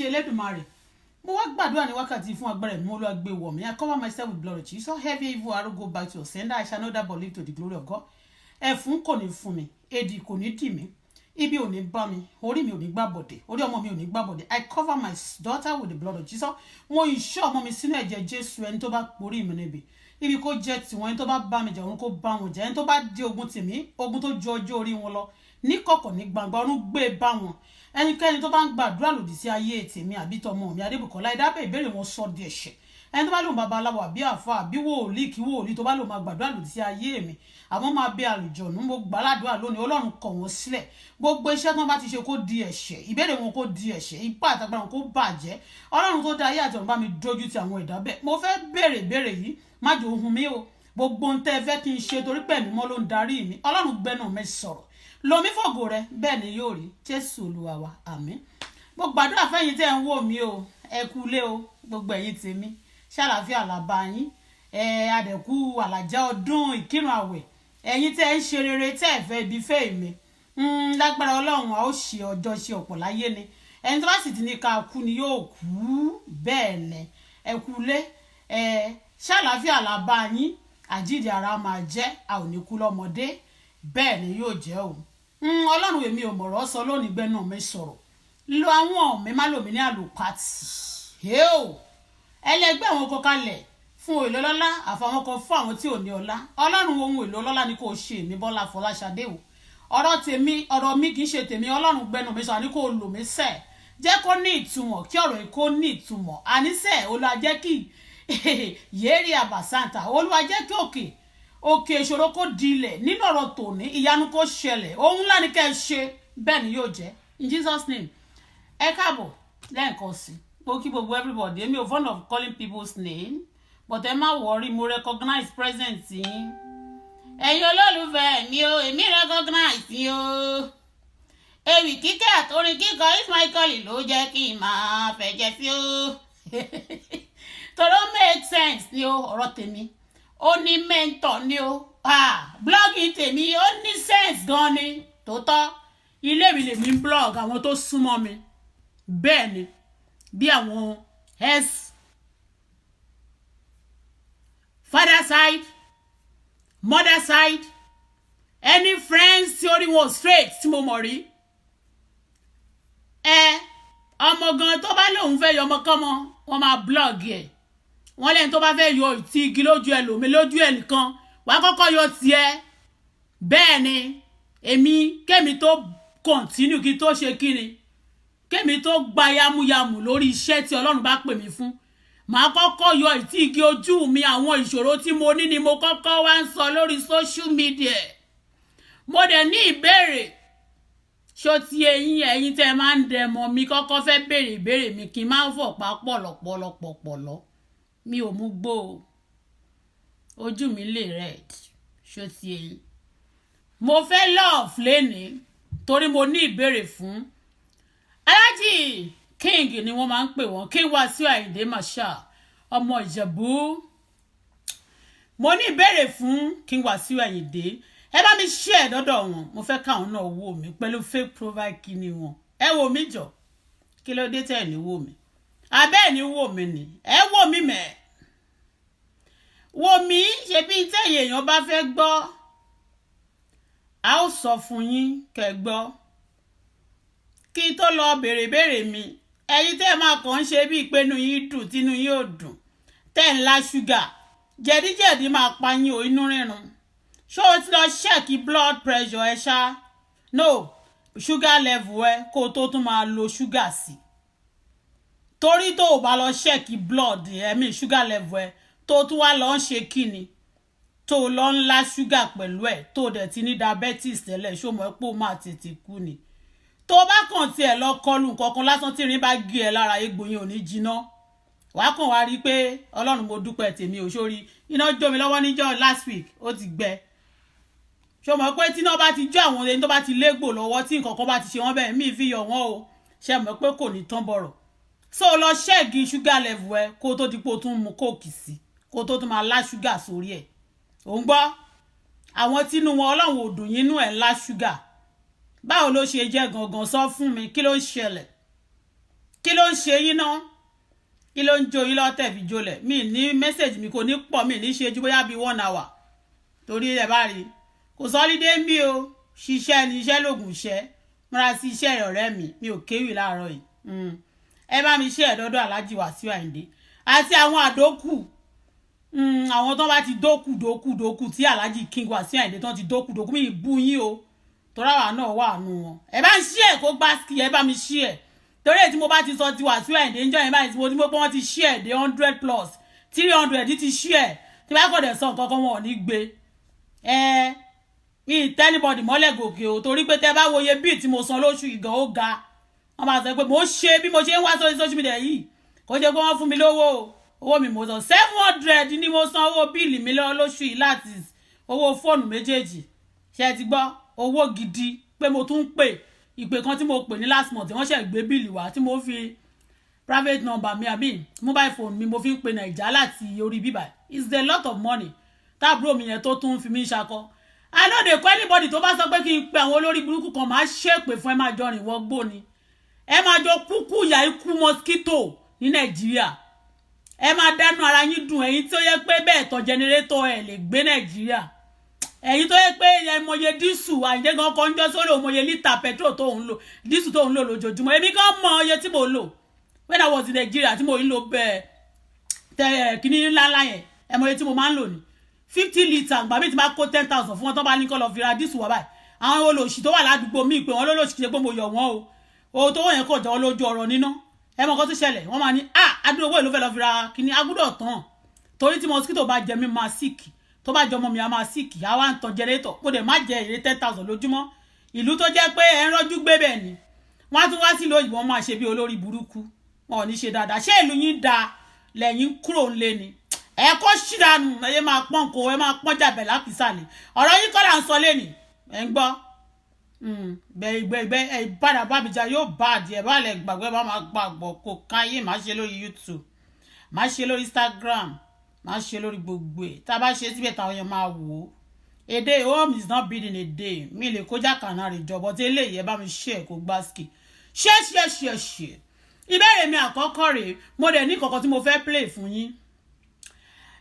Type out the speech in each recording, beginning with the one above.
ṣe Elédùmarè mo wá gbàdúrà ní wákàtí fún agbára ẹ̀mí Olúwa gbé wọ̀ mí. I cover myself with blood of Jesus. So heavy evil arrow go back to your sender. I shall not that but live to the glory of God. Ẹ̀fún kò ní fún mi, èdì kò ní dì mí, ibi ò ní bá mi, orí mi ò ní gbá bọ̀dẹ̀, orí ọmọ mi ò ní gbá bọ̀dẹ̀. I cover my daughter with the blood of Jesus. Mo ìṣọ́ ọmọ mi sínú ẹ̀jẹ̀ Jésù. Ẹni tó bá porí mi níbi ibi kó jẹ́ tiwọn, ẹni tó bá bá mi jà òun kó bá wọn jà, ẹni tó bá di ogun tèmi, ogun tó ju ọjọ́ orí wọn lọ ní kọ̀kọ̀ ní gbangba ọ̀run gbé bá wọn. Ẹnikẹ́ni tó bá ń gbàdúrà lòdì sí ayé tèmi àbí tọmọ mi Adébùkọ́lá ìdábẹ́ ìbéèrè wọn sọ di ẹ̀ṣẹ̀. Ẹni tó bá lòun babaláwo àbí àfa àbí wòlíì kí wòlíì tó bá lòun máa gbàdúrà lòdì sí ayé mi àwọn máa bẹ àlùjọ̀nù mo gbàládùá lónìí Ọlọ́run kọ̀ wọ́n sílẹ̀. Gbogbo iṣẹ́ tí wọ́n bá ti ṣe kó di ẹ̀ṣẹ̀, ìbéèrè wọn kó di ẹ̀ṣẹ̀, ipá àtàgbàrà wọn kó bàjẹ́. Ọlọ́run tó dá ayé àti ọ̀run bá mi dójú ti àwọn ẹ̀dá bẹ́ẹ̀. Mo fẹ́ béèrè yìí má jò ohun mi o. Gbogbo ohun tẹ́ ẹ fẹ́ kí n ṣe torí pé mímọ́ ló ń darí mi. Ọlọ́run gbẹ́nu mi sọ̀rọ̀ lomi fògo rẹ bẹ́ẹ̀ ni yóò rí Jésù Olúwa wa àmín. Mo gbàdúrà fẹ́yìn tẹ́ ń wò mí o ẹ kú lé o gbogbo ẹ̀yin tèmi ṣàlàáfíà làbá yín àdẹ̀kú àlàjá ọdún ìkírun àwẹ̀ ẹ̀yin tẹ́ ń ṣe rere tẹ́ ẹ fẹ́ ibi fẹ́ mi lágbára Ọlọ́run a ó ṣe ọjọ́ ṣe ọ̀pọ̀ láyé ni ẹni tó bá sì ti ní ká kú ni yóò kú bẹ́ẹ̀ ni ẹ kú lé ṣàlàáfíà làbá yín àjíǹde ara máa jẹ́ a ò ní kú lọ́mọdé bẹ́ẹ̀ ni yóò jẹ́ o Ọlọ́run èmi ò mọ̀rọ̀ sọ lónìí gbẹ́nu mi sọ̀rọ̀ lo àwọn mi má lò mí ní àlùpàtì ẹlẹgbẹ́ àwọn kan kalẹ̀ fún èlò ọlọ́lá àfàwọn kan fún àwọn tí ò ní ọlá Ọlọ́run ohun èlò ọlọ́lá ni kò ṣe mí Bọ́lá Fọláṣadé o ọ̀rọ̀ mi kì í ṣe tèmi Ọlọ́run gbẹ́nu mi sọ àní kò lò mí sẹ̀ jẹ́ kó ní ìtumọ̀ kí ọ̀rọ̀ yìí kó ní ìtumọ̀ àníṣe Olúwa jẹ́ kí yéèrè àbàsáǹtà Olúwa jẹ́ kí òkè ìṣòro kó dilẹ̀ nínú ọ̀rọ̀ tòní ìyanu kó ṣẹlẹ̀ ohun ńlá ni kẹ́ ẹ ṣe bẹ́ẹ̀ ni yóò jẹ́ in Jesus name. Ẹ káàbọ̀ lẹ́ẹ̀kan sí mo kí gbogbo everybody èmi ò fond of calling people's name but ẹ má worry mo recognize presence yín ẹ̀yin olólùfẹ́ mi o èmi recognize yín o ewì kíkẹ́ àtòrin kíkọ Ismail Kọ́lì ló jẹ́ kí n máa fẹ̀jẹ̀ sí o tọ́lọ́ make sense ni o ọ̀rọ̀ tèmi ó ní mentor ni o blogging tèmi ó ní sense gan ni tòótọ́ ilé mi lèmi ń blog àwọn tó súnmọ́ mi bẹ́ẹ̀ ni bí àwọn father side mother side any friends tí orí wọn straight tí mo mọ̀ rí ọmọ gan tó bá lóun fẹ́ yọ ọmọkọ́mọ wọ́n máa blog ẹ̀ wọ́n lẹ́yìn tó bá fẹ́ yọ ìtì igi lójú ẹ lòmí lójú ẹ nìkan wàá kọ́kọ́ yọ tiẹ̀ bẹ́ẹ̀ ni kémi tó continue kí tó ṣe kíni kémi tó gba yamuyamu lórí iṣẹ́ tí Ọlọ́run bá pè mí fún màá kọ́kọ́ yọ ìtì igi ojú mi àwọn ìṣòro tí mo ní ni mo kọ́kọ́ wá ń sọ lórí social media mo dẹ̀ ní ìbéèrè ṣó ti ẹ̀yin tẹ́ máa ń dẹmọ mi kọ́kọ́ fẹ́ béèrè ìbéèrè mi kí n má fọ̀pá pọ̀lọ̀pọ̀lọ̀ mi ò mú gbó ojú mi lè red ṣó ti ẹ̀yin mo fẹ́ love lénìí torí mo ní ìbéèrè fún Aláàjì King ni wọ́n máa ń pè wọ́n King Wasiu Ayinde Marshal ọmọ Ìjẹ̀bú mo ní ìbéèrè fún King Wasiu Ayinde ẹ bá mi share dọ́dọ̀ wọn mo fẹ́ káwọn náà wò mí pẹ̀lú fake profile kíní wọn ẹ wò mí jọ kí ló dé tẹ́ ẹ̀ ní wò mí abẹ́ ẹ̀ ní wò mí ni ẹ wò mí mẹ́ wò mí ṣe bí tẹ́yìn èèyàn bá fẹ́ gbọ́ a ó sọ fún yín kẹ́ gbọ́ kí n tó lọ béèrè mi ẹ̀yin tẹ́ máa kàn ń ṣe bí ìpinnu yín dùn tínú yín ò dùn tẹ́ ń la ṣúgà jẹ̀díjẹ̀dí máa pa yín o inú rírun ṣó o ti lọ ṣẹ́ẹ̀kì blood pressure ẹ ṣá no sugar level ẹ kó o tó tún máa lo ṣúgà sí torí tó o bá lọ ṣẹ́ẹ̀kì blood ẹ̀mí sugar level ẹ tó tún wá lọ ń ṣe kíni tó o lọ ń la ṣúgà pẹ̀lú ẹ̀ tó o dẹ̀ ti ní diabetes tẹ́lẹ̀ ṣó mọ̀ pé o máa tètè kú ni tó bá kàn tiẹ̀ lọ kọlù nǹkankan lásán tí irin bá gé ẹ lára egbò yẹn ò ní jiná wàá kàn wá rí i pé Ọlọ́run mo dúpẹ́ tèmi ò sórí iná jó mi lọ́wọ́ níjọ́ last week ó ti gbẹ ṣó mọ̀ pé tí iná bá ti jó àwọn ẹni tó bá ti légbò lọ́wọ́ tí nǹkankan bá ti ṣe wọ́n bẹ́ẹ̀ mí fi yọ̀ wọ́n o ṣe mọ̀ pé kò ní tán bọ̀rọ̀ so lọ ṣẹ́ẹ̀gì sugar level ẹ kó tó di pé o tún mu kóòkì sí kó tó tún máa lá ṣúgà sórí ẹ̀ ò ń gbọ́ àwọn tínú wọn Ọlọ́run ò dùn yínú ẹ̀ lá ṣúgà báwo ló ṣe jẹ́ gangan sọ fún mi kí ló ń ṣẹlẹ̀ kí ló ń ṣe yín náà kí ló ń jó yín lọ́tẹ̀ fi jólẹ̀ mi ní mẹ́sẹ̀jì mi kò ní pọ̀ mi ní ṣe ju bóyá bíi 1 hour torí ẹ̀ bá rí kò sọ́lídé ń bí o ṣiṣẹ́ ni iṣẹ́ lògùn iṣẹ́ múra sí iṣẹ́ ọ̀rẹ́ mi ò kéwì láàárọ̀ yìí ẹ bá mi ṣe ẹ̀dọ́dọ̀ Alhaji Wasiu Ayinde àti àwọn àdókù àwọn tó bá ti dókù tí Alhaji King Wasiu Ayinde tó ti dókù mi bú yín o torí àwa náà wà nù wọn ẹ bá ń ṣí ẹ kó gbá ski ẹ bá mi ṣí ẹ torí èyí tí mo bá ti sọ ti Wasiu Ayinde ń jọ yẹn báyìí tí mo ní pé wọ́n ti ṣí ẹ dé 100 plus 300 ti ṣí ẹ tí bá kọ̀ dẹ̀ sọ nǹkan kan wọn ò ní gbé mi tẹ́nibọ̀dì mọ́lẹ̀ gòkè o torí pé tẹ́ bá wo iye bíi tí mo san lóṣù ìgàn ó ga wọ́n bá sọ pé mo ṣe bí mo ṣe ń wá sórí social media yìí kò jẹ́ pé wọ́n fún mi lówó owó mi mo san 700 ni mo san owó bíìlì mi lóṣù yìí láti owó fóònù méjèèjì ṣe ti gbọ́ owó gidi pé mo tún pè ìpè kan tí mo pè ní last month wọ́n ṣe gbé bíìlì wá tí mo fi private number mi àbí mobile phone mi mo fi ń pe Naija láti orí bíbà it's a lot of money táàbúrò mi yẹn tó tún fi mí ṣakọ I know they call anybody tó bá sọ pé kí n pe àwọn olórí burúkú kan máa ṣépè fún ẹ máa jọ rìn wọgbó ni ẹ máa jọ kúkú ìyà ikú mosquito ní Nàìjíríà ẹ máa dánú ara yín dùn ẹ̀yin tó yẹ pé bẹ́ẹ̀ tán jẹnẹrétọ̀ ẹ lè gbé Nàìjíríà ẹ̀yin tó yẹ pé ẹ mọye dísù Àyìndé gan kan jọ sórí òmòye lítà petrol tó ń lò dísù tó ń lò lójoojúmọ́ èmi kan mọ iye tí mo lò when I was in Nigeria tí mo ń lò bẹ́ẹ̀ tẹ kíní ńláńlá yẹn ẹ mọye tí mo máa ń lò ní 50 litre gbà mí ti máa kó 10,000 fún wọn tó bá ní kọ́ lọ fi ra dísù wà báyìí àwọn olóòṣì tó wà ládùúgbò míì pé wọn lólóòṣì ṣe pé mo yọ̀ wọ́n o owó tó wọ́n yẹn kọ̀ jọ lójú ọ̀rọ̀ níná ẹ mọ̀ kó tó ṣẹlẹ̀ wọ́n máa ní adúrò owó ìlú fẹ́ lọ fi ra kíní agbúdọ̀ tán torí tí mosquito bá jẹ mí máa síkì tó bá jọ ọmọ mi a máa síkì á wá ń tan jẹrẹ́tọ̀ mo dẹ̀ má jẹ èrè 10,000 lójúmọ́ ìlú tó jẹ́ pé ẹ ń rọ́jú gbé bẹ́ẹ̀ ni wọ́n á tún wá sí lóyìnbó máa ṣe bí olórí burúkú wọn ò ní ṣe dáadáa ṣé ìlú yín da lẹ́yìn kúrò ńlé ni ẹ kó ṣìdánù ẹ máa pọ́n kó ẹ máa pọ́n jàbẹ̀ lápísà ni ọ̀rọ̀ yín kọ́ là ń sọ lẹ́nìí ẹ ń gbọ́ bẹ́ẹ̀ ẹ padà bábìjà yóò bá adìẹ bá lẹ̀ gbàgbé bá máa gbàgbọ́ kó káyé máa ṣe lórí YouTube máa ṣe lórí Instagram máa ṣe lórí gbogbo ẹ̀ tá a bá ṣe síbẹ̀ táwọn yẹn máa wò ó a day home is not building a day mi lè kójà kànáà rè jọ̀bọ̀ tí eléyìí ẹ bá mi ṣe ẹ̀ kó gbáṣkì ṣe ìbéèrè mi àkọ́kọ́ rèé mo dẹ̀ ní kọ̀ọ̀kan tí mo fẹ́ play fún yín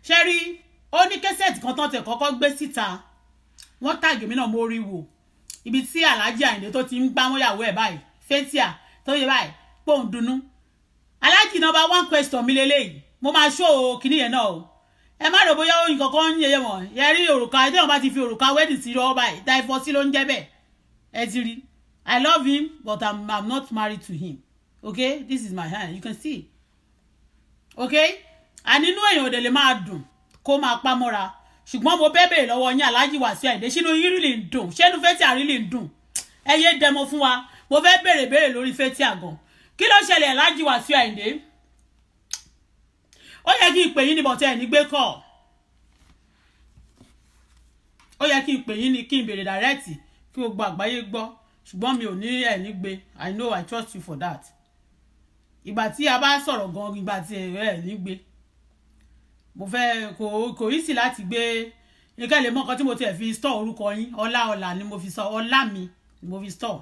ṣe rí ó ní kẹsẹ̀tì kan tán tẹ̀ kọ́kọ́ gbé síta wọ́n tàgé mi náà mo rí wò ibi tí Alhaji Ayinde tó ti ń gbámọ́yàwó ẹ̀ báyìí Fathia tó yẹ báyìí pòun dunnú Alhaji number 1 question mi lélẹ́yìí mo máa ṣó kinní yẹn náà o ẹ má rò bóyá oyin kankan ń yẹyẹ wọn yẹ rí òrùka ẹ tẹ́wọ̀n bá ti fi òrùka wedding sí rọ́ báyìí dáìfọ́ sí ló ń jẹ́ bẹ́ẹ̀ ẹ ti rí I love him but I'm not married to him okay this is my hand you can see okay ànínú èèyàn òdè lè máa dùn kó máa pamọ́ra ṣùgbọ́n mo bẹ́ẹ̀ lọ́wọ́ yín Alhaji Wasiu Ayinde ṣínú yín rí lè dùn ṣẹ́nu Fathia rí lè dùn ẹ yé dẹmọ fún wa mo fẹ́ béèrè lórí Fathia gan kí ló ṣẹlẹ̀ Alhaji Wasiu Ayinde ó yẹ kí n pè yín ní bọ̀tẹ́ ẹ̀ ní gbé kọ́ ó yẹ kí n pè yín ní kí n béèrè direct kí gbogbo àgbáyé gbọ́ ṣùgbọ́n mi ò ní ẹ̀ ní gbé I know I trust you for that ìgbà tí a bá sọ̀rọ̀ gan ìgbà tí ẹ̀ ní gbé mo fẹ́ kò easy láti gbé nǹkan lè mọ nǹkan tí mo tiẹ̀ fi store orúkọ yín ọlá ni mo fi sọ ọlá mi ni mo fi store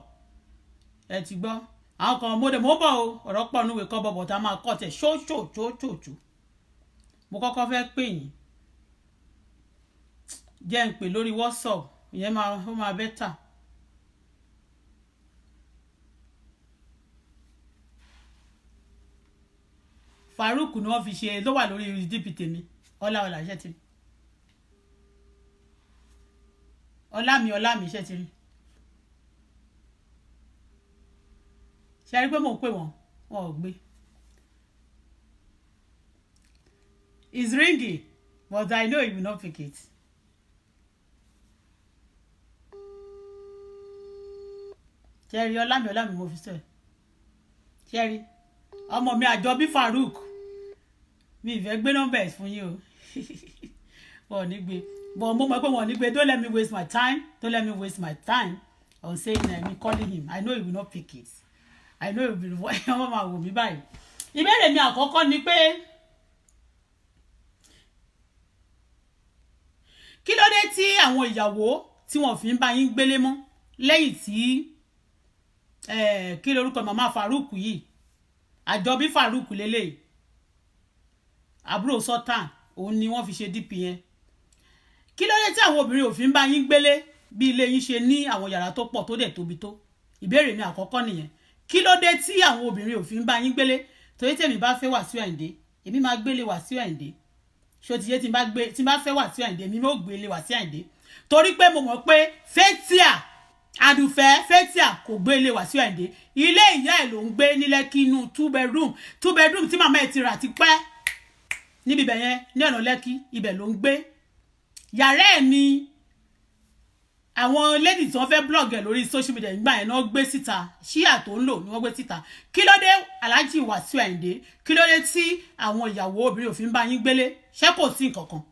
ẹ ti gbọ́ àwọn kan mo bọ̀ o ọ̀rọ̀ pọ̀ níwèé kọ́ bọ̀bọ̀ tá a máa kọ́ tẹ̀ ṣóṣòṣòṣò mo kọ́kọ́ fẹ́ pè yín jẹ́ ń pè lórí WhatsApp ìyẹn ó máa bẹ́tà Farouk ni wọ́n fi ṣe ló wà lórí DP tèmi ọlá iṣẹ́ ti rí ọlá mi iṣẹ́ ti rí ṣe rí pé mò ń pè wọ́n wọn ò gbé it's ringing but I know he will not pick it ṣe rí ọlá mi mo fi sọ ṣe rí ọmọ mi Àjọbí Farouk mi ìfẹ́ gbé nọ́mbà ẹ̀ fún yín o wọ́n ní gbé but mo mọ̀ pé wọ́n ní gbé don't let me waste my time on saying me calling him I know he will not pick it I know he will wọ́n máa wò mí báyìí ìbéèrè mi àkọ́kọ́ ni pé kí ló dé tí àwọn ìyàwó tí wọ́n fi ń bá yín gbélé mọ́ lẹ́yìn tí kí lorúkọ màmá Farouk yìí Àjọbí Farouk lélẹ̀ àbúrò Sultan òun ni wọ́n fi ṣe DP yẹn kí ló dé tí àwọn obìnrin ò fi ń bá yín gbélé bí ilé yín ṣe ní àwọn yàrá tó pọ̀ tó dẹ̀ tóbi tó ìbéèrè mi àkọ́kọ́ nìyẹn kí ló dé tí àwọn obìnrin ò fi ń bá yín gbélé torí tèmi bá fẹ́ Wàsíù Àyìndé èmi máa gbélé Wàsíù Àyìndé ṣó ti yé tí n bá fẹ́ Wàsíù Àyìndé èmi ò gbélé Wàsíù Àyìndé torí pé mo mọ̀ pé Fathia Àdùfẹ́ Fathia kò gbélé Wàsíù Àyìndé ilé ìyá ẹ̀ ló ń gbé ní Lẹ́kì inú 2 bedroom tí màmá ẹ̀ ti rà ti pẹ́ níbi ibẹ̀ yẹn ní ọ̀nà Lẹ́kì ibẹ̀ ló ń gbé yàrá ẹ̀ ni àwọn lady tí wọ́n fẹ́ blog ẹ̀ lórí social media nígbà yẹn náà gbé síta ṣíà tó ń lò ni wọ́n gbé síta kí ló dé Alhaji Wàsíù Àyìndé kí ló dé tí àwọn ìyàwó obìnrin ò fi ń bá yín gbélé ṣé kò sí nǹkan kan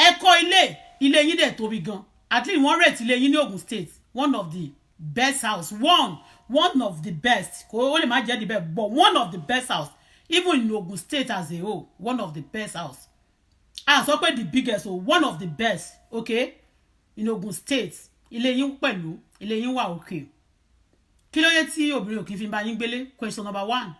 ẹ kọ́ ilé yín dẹ̀ tóbi gan at least wọ́n rate ilé yín ní Ogun State one of the best house one of the best kò ó lè má jẹ́ the best but one of the best house even in Ogun State as a whole one of the best house sọ pé the biggest so one of the best okay in Ogun State ilé yín pẹ̀lú ilé yín wà okay kí ló yẹ tí obìnrin ò kì í fi bá yín gbélé question number 1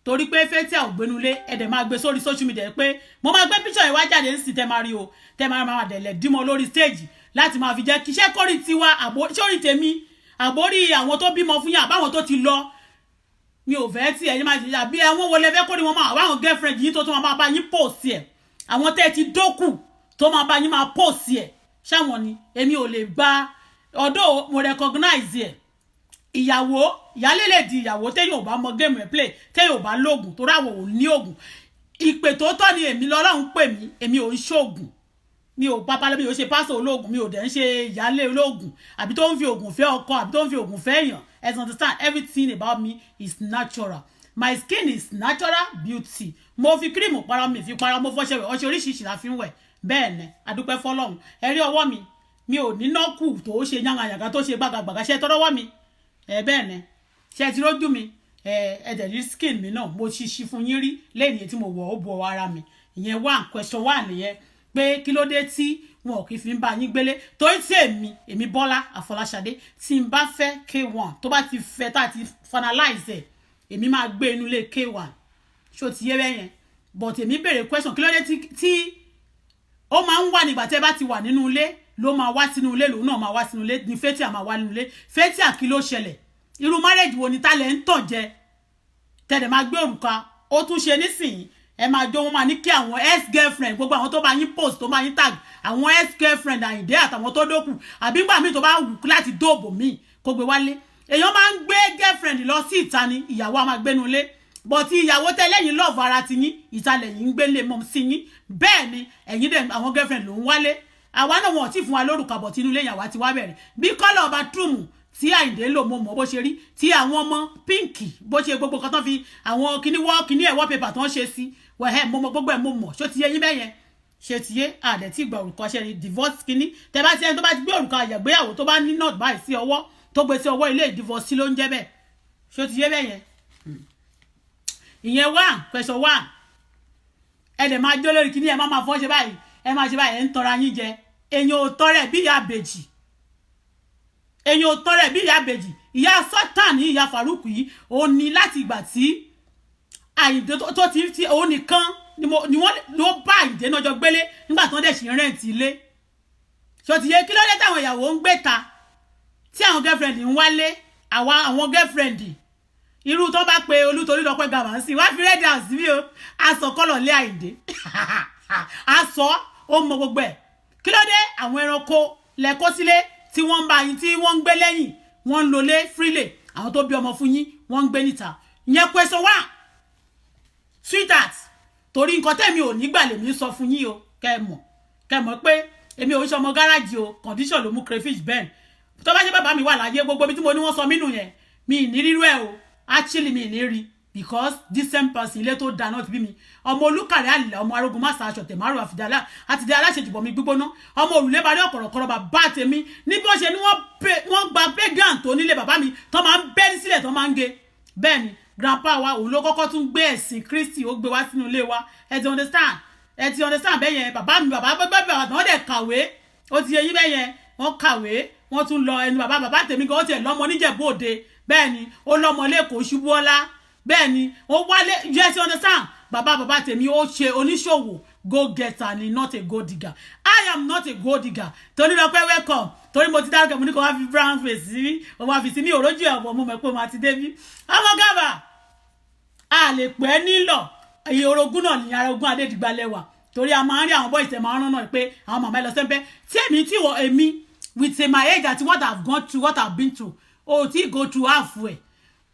torí pé Fathia ò gbénulé ẹ̀dẹ̀ máa gbé sórí social media pé mo máa gbé picture ìwá jáde ń sì tẹ́ máa rí o tẹ́ máa dẹ̀lẹ̀ dímọ̀ lórí stage láti máa fi jẹ́ kí iṣẹ́ kórì tiwa sórí tèmi àbórí àwọn tó bímọ fún yín àbáwọn tó ti lọ mi ò fẹ́ tí ẹ̀yin máa ṣe àbí àwọn wọlé fẹ́ kórì wọn máa àwọn girlfriend yín tó tún máa bá yín post ẹ̀ àwọn tẹ́ ti dókù tó máa bá yín máa post ẹ̀ ṣáwọn ni èmi ò lè gba ọ̀dọ̀ mo recognize ẹ̀ ìyàwó ìyálé lè di ìyàwó téèyàn ò bá mọ game ẹ̀ play téèyàn ò bá lóògùn tó ráwọ̀ ò ní ògùn ìpè tó tọ́ ni èmi lọ́lọ́run pè mí èmi ò ń ṣoògùn mi ò pápálẹ́ mi ò ṣe pásọ̀ olóògùn mi ò dẹ̀ ń ṣe ìyálé olóògùn àbí tó ń fi ògùn fẹ́ ọkọ àbí tó ń fi ògùn fẹ́ èèyàn as understand everything about me is natural my skin is natural beauty mo fi cream para mi fi para mo fọṣẹ wẹ̀ ọṣẹ oríṣiríṣi la fi ń wẹ̀ bẹ́ẹ̀ ni adúpẹ́ fọlọ́run ẹ rí ọwọ́ mi ò ní nọ́ọ̀kù tó ṣe yángayànga tó ṣe gbàgàgbàgà ṣe tọ́rọ́wọ́ mi bẹ́ẹ̀ ni ṣe ti rójú mi ẹ̀dẹ̀ rí skin mi náà mo ṣiṣi fún yín rí lẹ́yìn tí mo wọ̀ ó bọ ara mi ìyẹn question 1 nìyẹn pé kí ló dé tí wọn ò kì í fi ń bá yín gbélé torí tí èmi Bọ́lá Àfọláṣadé tí n bá fẹ́ K1 tó bá ti fẹ́ tá ti finalize ẹ̀ èmi máa gbé inú ilé K1 ṣó ti yé bẹ́yẹn but èmi béèrè question kí ló dé tí ó máa ń wà nígbà tẹ́ bá ti wà nínú ilé ló máa wá sínú ilé lòun náà máa wá sínú ilé ní Fathia máa wá nínú ilé Fathia kí ló ṣẹlẹ̀ irú marriage wo ni ta lẹ̀ ń tàn jẹ tẹ̀lé máa gbé òrùka ó tún ṣe nísìnyí ẹ máa jó wọn máa ní kí àwọn ex girlfriend gbogbo àwọn tó bá yín post tó bá yín tag àwọn ex girlfriend Àyìndé àtàwọn tó dókù àbí gbà míì tó bá wù láti dóòbò míì kó gbé wálé èèyàn máa ń gbé girlfriend lọ sí ìta ni ìyàwó a máa gbénu ilé but ìyàwó tẹ́lẹ̀ yín love ara ti yín ìtàlẹ̀ yín ń gbélé mọ́ sí yín bẹ́ẹ̀ ni ẹ̀yin dẹ̀ àwọn girlfriend ló ń wálé àwa náà wọn ò tí fún wa lórúkà bọ̀ tí inú ilé ìyàwó ti wá bẹ̀rẹ̀ bí kọ́lọ̀ ọba túmù tí Àyìndé lò mo mọ̀ bó ṣe rí tí àwọn ọmọ pínkì bó ṣe gbogbo kan tán fi àwọn kíní ẹ̀wọ́ pépà tán ṣe sí wẹ̀hẹ́ mo mọ̀ gbogbo ẹ̀ mo mọ̀ ṣó ti yé yín bẹ́yẹn ṣe ti yé àdẹ̀ tí ìgbà òrùka ṣe ni divorce kíní tẹ bá ti ẹni tó bá ti gbé òrùka àyàgbéyàwó tó bá ní nọ́ọ̀tì báyìí sí ọwọ́ tó gbé sí ọwọ́ ilé ìdivorce ló ń jẹ́ bẹ́ẹ̀ ṣó ti yé bẹ́yẹn ìyẹn question 1 ẹ dẹ̀ máa jó lórí kíní ẹ má máa fọ́ ṣe báyìí ẹ máa ṣe báyìí ẹ ń tọra yín jẹ èèyàn ò tọrẹ bí ìyá àbèjì èèyàn ò tọrẹ bí ìyá àbèjì ìyá Sultan ní ìyá Farouk yìí òun ni láti ìgbà tí Àyìndé tó ti fi òun nìkan ni wọ́n ló bá Àyìndé náà jọ gbélé nígbà tí wọ́n dẹ̀ ṣe rẹ́ǹtì ilé ṣó ti yé kí ló dé táwọn ìyàwó ń gbé ta tí àwọn girlfriend ń wálé àwọn girlfriend irú tó bá pe Olútorí Lọ́pẹ́ Gàmánsì wá fi red house bí o aṣọ kọ́lọ̀ lé Àyìndé aṣọ ó mọ gbogbo ẹ̀ kí ló dé àwọn ẹranko lẹ́kọ́ sílé tí wọ́n ń bá yín tí wọ́n ń gbé lẹ́yìn wọ́n ń lọlé freely àwọn tó bí ọmọ fún yín wọ́n ń gbé níta ìyẹn question 1 sweetheart torí nǹkan tẹ́mi ò nígbà lèmi sọ fún yín o kẹ́ mọ̀ pé èmi ò ń ṣọmọ gáràjì o condition ló mú crayfish bẹ́ẹ̀ tó bá ṣe bàbá mi wà láyé gbogbo ibi tí mo ní wọ́n sọ mí nù yẹn mi ì ní rírú ẹ̀ o actually mi ì ní rí because this same person ilé tó dáná ti bí mi ọmọ Olúkàrẹ́ àlìlà ọmọ arógun má sàáṣọ tẹ̀márùn àfìdálà àti dé aláṣejùbọ̀ mi gbígbóná ọmọ òrùlé bá rí ọ̀kọ̀rọ̀kọ̀rọ̀ bàbá tèmi ní bí wọ́n ṣe ní wọ́n gba pagan tó nílé bàbá mi tó máa ń bẹ́rí sílẹ̀ tó máa ń ge bẹ́ẹ̀ ni grandpa wa òun ló kọ́kọ́ tún gbé ẹ̀sìn Kristi ó gbé wá sínú ilé wa ẹ ti understand bẹ́ẹ̀ yẹn bàbá mi bàbá wọ́n dẹ̀ kàwé ó ti yẹ yín bẹ́ẹ̀ yẹn wọ́n kàwé wọ́n tún lọ ẹnu bàbá tèmi gan ó tiẹ̀ lọ́mọ níjẹ̀bú òde bẹ́ẹ̀ ni ó lọ́mọ lẹ́kọ̀ọ́ Ṣubúọlá bẹ́ẹ̀ ni ó wálé yes you understand bàbá tèmi ó ṣe oníṣòwò go getter ni not a gold digger I am not a gold digger torí lọ pé welcome torí mo ti dárúkọ mo ní kó wá fi brown face sí o wá fi sí mi òrójú ẹ̀wọ̀ mo mọ̀ pé mo ti débí ọmọ gàbà a lè pẹ́ nílọ̀ iye orogún náà ní arogún Adédìgbà lẹ́wà torí a máa ń rí àwọn boys tẹ̀ máa ń rán náà pé àwọn màmá ẹ lọ sẹ́ńpẹ́ tí èmi tí wọ èmi with my age àti what I've gone through what I've been through o tí go through halfway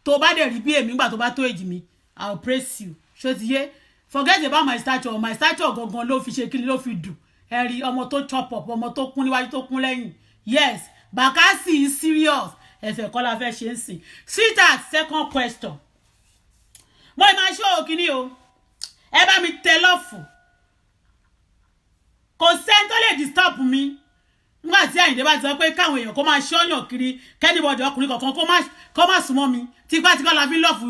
tó bá dẹ̀ rí bí èmi gbà tó bá tó èjì mi I'll praise you ṣó ti yé forget about my stature gangan ló fi ṣe kí ni ló fi dùn ẹ̀rí ọmọ tó chop up ọmọ tó kún níwájú tó kún lẹ́yìn yes Bakassi is serious ẹ̀fẹ̀ kọ́ la fẹ́ ṣe ń sìn sweetheart second question mo máa ṣó òkìní o ẹ bá mi tẹ lọ́fù kò sẹ́ni tó lè disturb mi nígbà tí Àyìndé bá ti sọ pé káwọn èèyàn kó máa ṣọ́yàn kiri kẹ́nìbọ̀dì ọkùnrin kankan kó má súnmọ́ mi tipátipá la fi lọ́fù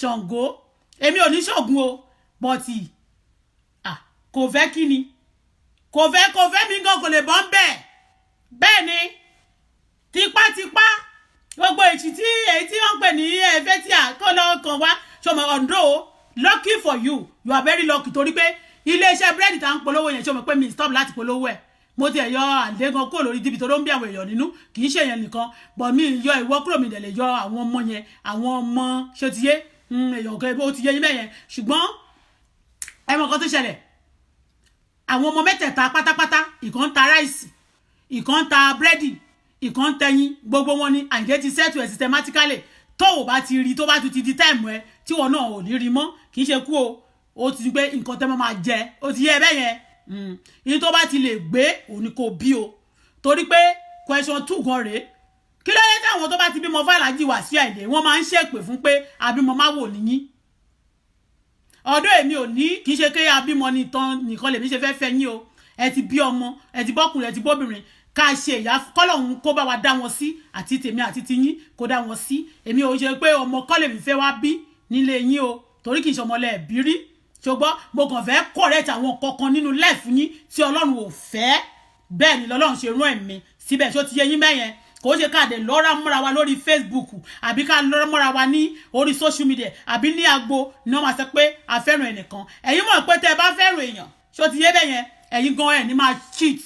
Ṣàngó èmi ò ní ṣògùn o bọ́tì kò fẹ́ kí ni kò fẹ́ mi gan kò lè bọ́ ń bẹ́ẹ̀ ni tipátipá gbogbo èyí tí wọ́n pè ní ẹ̀fẹ́tíà kó lọ kàn wá ṣọmọ ọ̀dọ́ lucky for you are very lucky torí pé iléeṣẹ́ búrẹ́dì tá ń polówó yẹn ṣọmọ pé mi stop láti polówó ẹ̀ mo ti yọ àlégan kúrò lórí díbi tó ló ń bí àwọn èèyàn nínú kì í ṣe èèyàn nìkan bọ̀ mi yọ ìwọ kúrò mi dẹ̀ lè yọ àwọn ọmọ yẹn àwọn ọmọ ṣe ti yé èèyàn kan ó ti yé yín bẹ́yẹn ṣùgbọ́n ẹmọ kan tó ṣẹlẹ̀ àwọn ọmọ mẹ́tẹ̀ẹ̀ta pátápátá ìkan ta ráìsì ìkan ta búrẹ́dì ìkan tẹyin gbogbo wọn ni Àyìndé ti settle ẹ̀ systematically tó o bá ti rí tó bá ti di táìmù ẹ tí wọn náà ò ní rí mọ́ kì í ṣe kú o ó ti gbé nǹkan tẹ́ mọ́ máa jẹ ó ti yé ẹ bẹ́yẹn yìí tó bá ti lè gbé òní kò bí o torí pé question 2 gan rèé kí ló yẹ táwọn tó bá ti bímọ fàlàjì wá sí Àyìndé wọ́n máa ń ṣépè fún pé àbímọ má wò níyín ọ̀dọ̀ èmi ò ní kì í ṣe pé àbímọ nìkan lèmi ṣe fẹ́ fẹ́ yín o ẹ ti bí ọmọ ẹ ti bọ́kùnrin ẹ ti bóbìnrin ká ṣe ìyá kọ́lọ́hún kó bá wa dá wọn sí àti tèmi àti tiyín kó dá wọn sí èmi ò ṣe pé ọmọ kọ́ lèmi fẹ́ wá bí nílé yín o torí kì í ṣọmọlẹ̀ ẹ̀bí rí ṣùgbọ́n mo kàn fẹ́ correct àwọn kankan nínú life yín tí Ọlọ́run ò fẹ́ bẹ́ẹ̀ ni lọ́lọ́run ṣe rán ẹ̀mí síbẹ̀ ṣó ti yé yín bẹ́yẹn kò ṣe ká dé lọ́ra mọ́ra wa lórí Facebook àbí ká lọ́ra mọ́ra wa ní orí social media àbí ní agbo ní wọ́n máa sọ pé a fẹ́ràn ẹnìkan ẹ̀yin mọ̀ pé tẹ́ ẹ bá fẹ́ràn èèyàn ṣó ti yé bẹ́yẹn ẹ̀yin gan ẹ̀ ní máa cheat